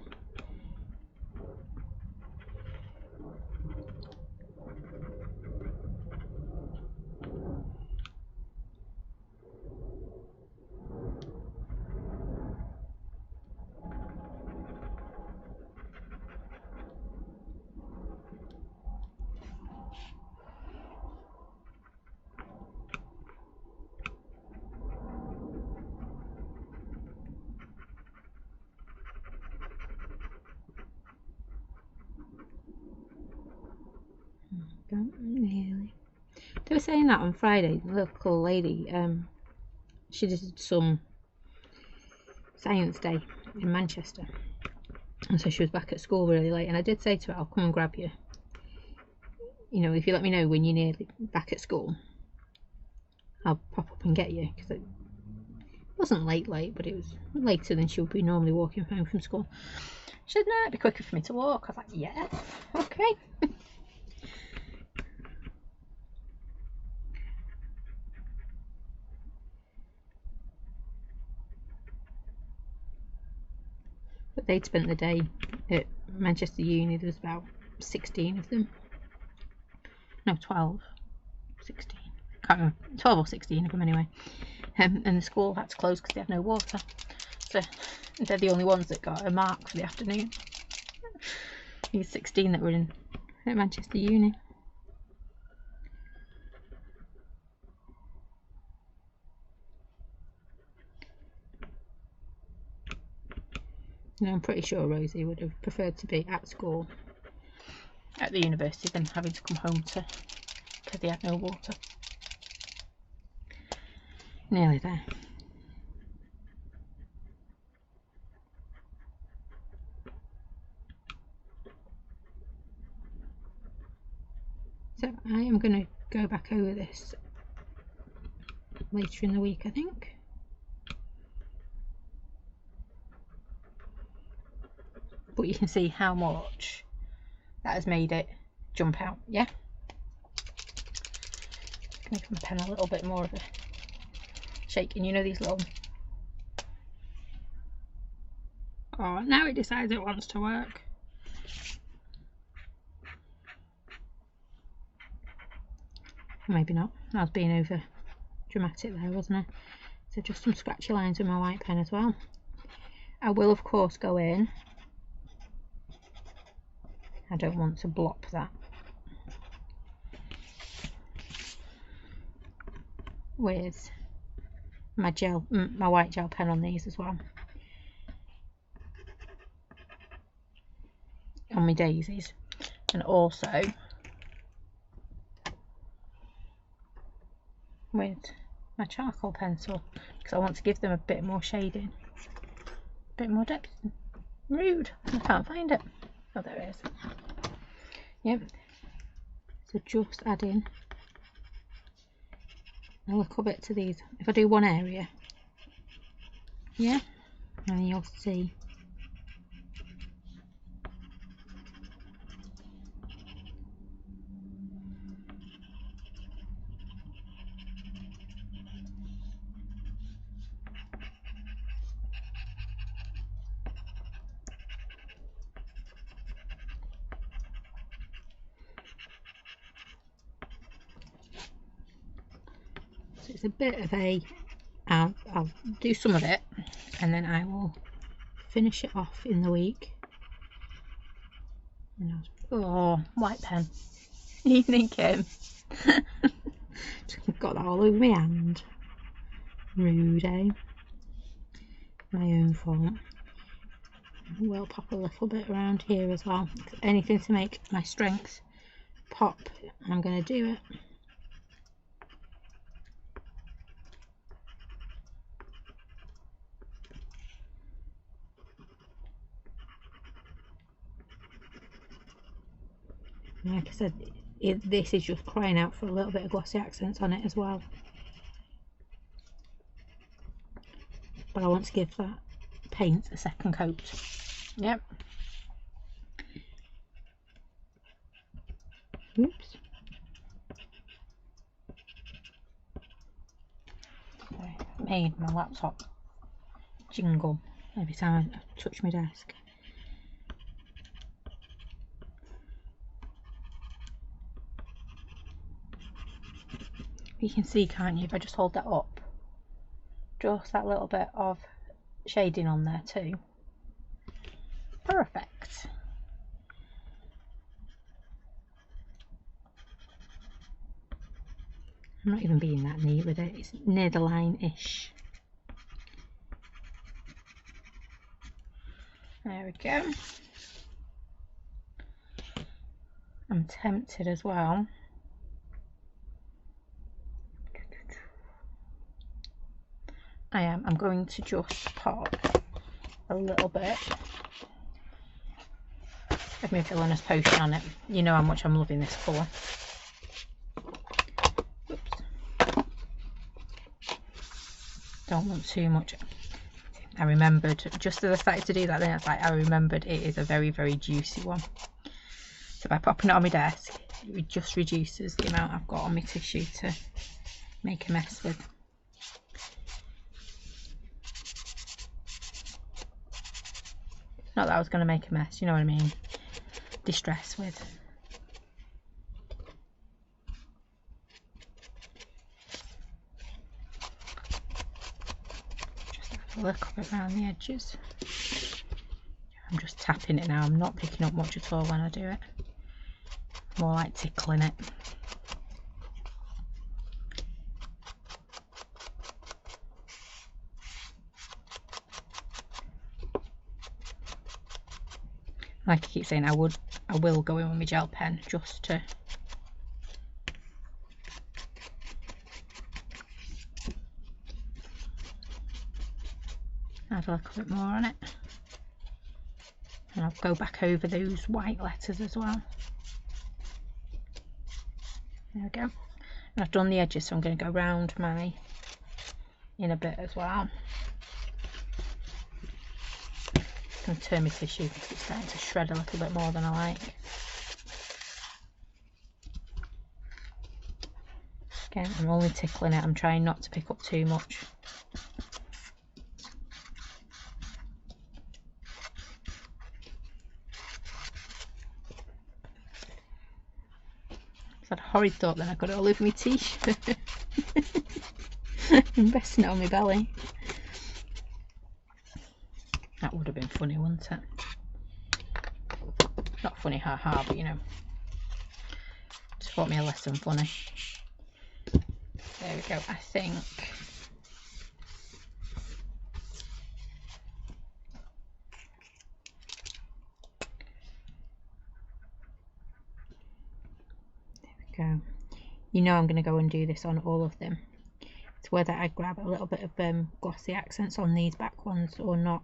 go. Nearly. They were saying that on Friday. The local lady, she did some science day in Manchester, and so she was back at school really late. And I did say to her, "I'll come and grab you. You know, if you let me know when you're nearly back at school, I'll pop up and get you." Because it wasn't late, but it was later than she would be normally walking home from school. She said, "No, it'd be quicker for me to walk." I was like, "Yeah, okay." But they'd spent the day at Manchester Uni. There was about 16 of them. No, 12. 16. Can't remember. 12 or 16 of them anyway. And the school had to close because they had no water. So they're the only ones that got a mark for the afternoon. These 16 that were in at Manchester Uni. And I'm pretty sure Rosie would have preferred to be at school at the university than having to come home because they had no water. Nearly there. So I am going to go back over this later in the week, I think. But you can see how much that has made it jump out, yeah? Give my pen a little bit more of a shake, and you know these little... Oh, now it decides it wants to work. Maybe not. I was being over dramatic there, wasn't I? So just some scratchy lines with my white pen as well. I will of course go in. I don't want to blop that with my gel, my white gel pen on these as well, on my daisies, and also with my charcoal pencil because I want to give them a bit more shading, a bit more depth. Rude, I can't find it. Oh, there it is. Yep. So just add in a little bit to these. If I do one area, yeah, and you'll see. So it's a bit of a, I'll do some of it and then I will finish it off in the week. Oh, white pen. Evening Kim. Got that all over my hand. Rude, eh? My own fault. We'll pop a little bit around here as well. Anything to make my strength pop, I'm going to do it. Like I said, this is just crying out for a little bit of glossy accents on it as well. But I want to give that paint a second coat. Yep. Oops. I made my laptop jingle every time I touch my desk. You can see, can't you, if I just hold that up, just that little bit of shading on there too. Perfect. I'm not even being that neat with it, it's near the line-ish. There we go. I'm tempted as well I am. I'm going to just pop a little bit of my Villainous Potion on it. You know how much I'm loving this colour. Oops. Don't want too much. I remembered, just as I started to do that, then it's like I remembered it is a very, very juicy one. So by popping it on my desk, it just reduces the amount I've got on my tissue to make a mess with. Not that I was going to make a mess, you know what I mean? Distress with. Just a little bit around the edges. I'm just tapping it now, I'm not picking up much at all when I do it. More like tickling it. Like I keep saying, I will go in with my gel pen just to add a little bit more on it. And I'll go back over those white letters as well. There we go. And I've done the edges, so I'm going to go round my inner bit as well. I'm going to turn my tissue because it's starting to shred a little bit more than I like. Again, I'm only tickling it, I'm trying not to pick up too much. I've had a horrid thought then I got it all over my t-shirt. I'm resting it on my belly. That would have been funny, wouldn't it? Not funny, haha, but you know, just thought me a lesson funny. There we go. I think there we go. You know I'm going to go and do this on all of them. It's whether I grab a little bit of glossy accents on these back ones or not.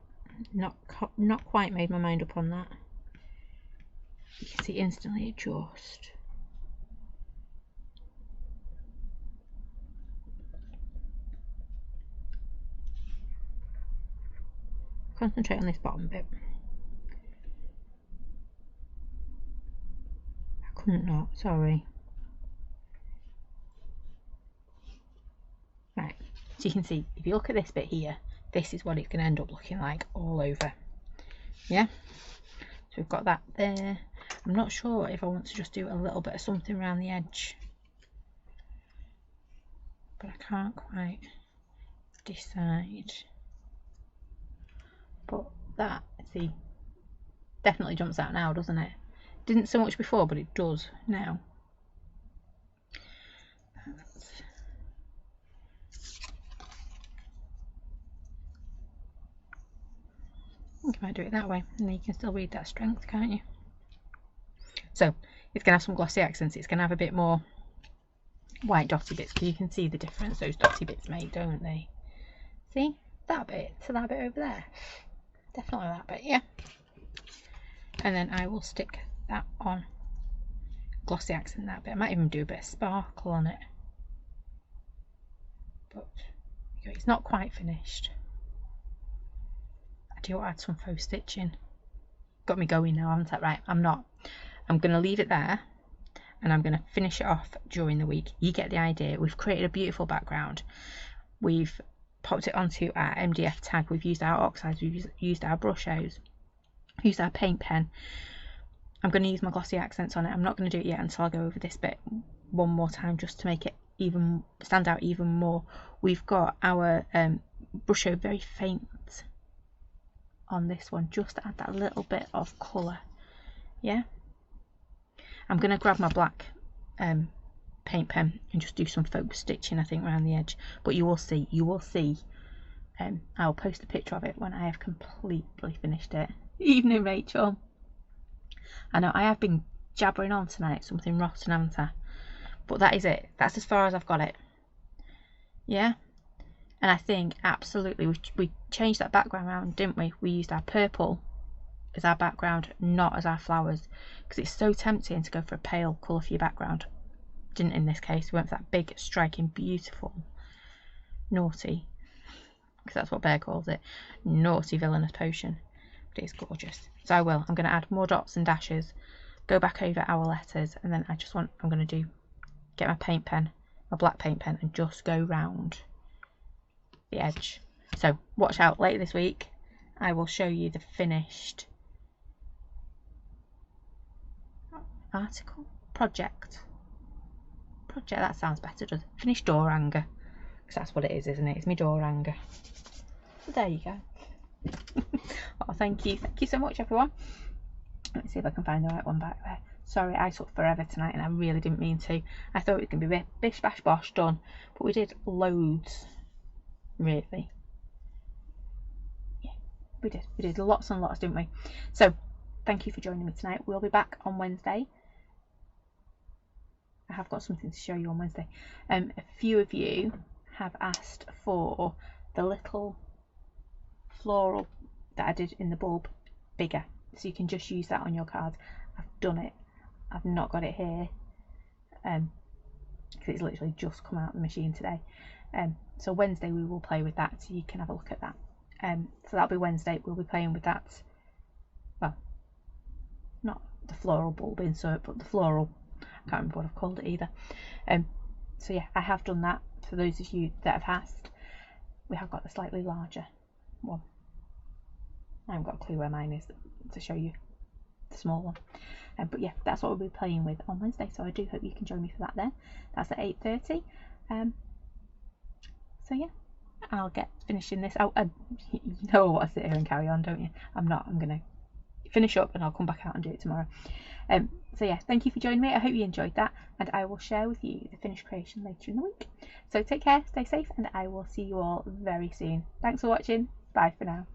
Not quite made my mind up on that. You can see instantly adjust. Concentrate on this bottom bit. I couldn't not, sorry. Right, so you can see, if you look at this bit here, this is what it's going to end up looking like all over. Yeah, so we've got that there. I'm not sure if I want to just do a little bit of something around the edge, but I can't quite decide. But that, see, definitely jumps out now, doesn't it? Didn't so much before, but it does now. I think I might do it that way, and then you can still read that strength, can't you? So it's going to have some glossy accents. It's going to have a bit more white dotty bits, because you can see the difference those dotty bits make, don't they? See that bit to that bit over there, definitely that bit, yeah. And then I will stick that on, glossy accent that bit. I might even do a bit of sparkle on it, but it's not quite finished. I do add some faux stitching. Got me going now, haven't I? Right, I'm going to leave it there, and I'm going to finish it off during the week. You get the idea. We've created a beautiful background. We've popped it onto our MDF tag. We've used our oxides. We've used our brush hose. Used our paint pen. I'm going to use my glossy accents on it. I'm not going to do it yet until I go over this bit one more time, just to make it even stand out even more. We've got our brush hose very faint on this one, just to add that little bit of colour. Yeah, I'm going to grab my black paint pen and just do some faux stitching, I think, around the edge, but you will see I'll post a picture of it when I have completely finished it. Evening, Rachel. I know I have been jabbering on tonight, something rotten, haven't I? But that is it. That's as far as I've got it. Yeah, And I think absolutely we changed that background around, didn't we? We used our purple as our background, not as our flowers, because it's so tempting to go for a pale colour for your background. Didn't in this case. We went for that big, striking, beautiful, naughty, because that's what Bear calls it, naughty villainous potion. But it's gorgeous. So I'm going to add more dots and dashes, go back over our letters, and then I'm going to get my paint pen, my black paint pen, and just go round the edge. So watch out, later this week I will show you the finished project, that sounds better, doesn't it? Finished door hanger, because that's what it is, isn't it? It's my door hanger. So there you go. Oh, thank you so much, everyone. Let me see if I can find the right one back there. Sorry, I took forever tonight and I really didn't mean to. I thought it was going to be bish bash bosh done, but we did loads, really. Yeah, we did lots and lots, didn't we? So thank you for joining me tonight. We'll be back on Wednesday. I have got something to show you on Wednesday. A few of you have asked for the little floral that I did in the bulb bigger, so you can just use that on your cards. I've done it. I've not got it here because it's literally just come out of the machine today. So Wednesday we will play with that, so you can have a look at that. So that'll be Wednesday. We'll be playing with that. Well, not the floral bulb insert, but the floral. I can't remember what I've called it either. So yeah, I have done that. For those of you that have asked, we have got the slightly larger one. I haven't got a clue where mine is to show you the small one. But yeah, that's what we'll be playing with on Wednesday, so I do hope you can join me for that then. That's at 8:30. So yeah, I'll get finishing this. You know I want to sit here and carry on, don't you? I'm not. I'm going to finish up and I'll come back out and do it tomorrow. So yeah, thank you for joining me. I hope you enjoyed that, and I will share with you the finished creation later in the week. So take care, stay safe, and I will see you all very soon. Thanks for watching. Bye for now.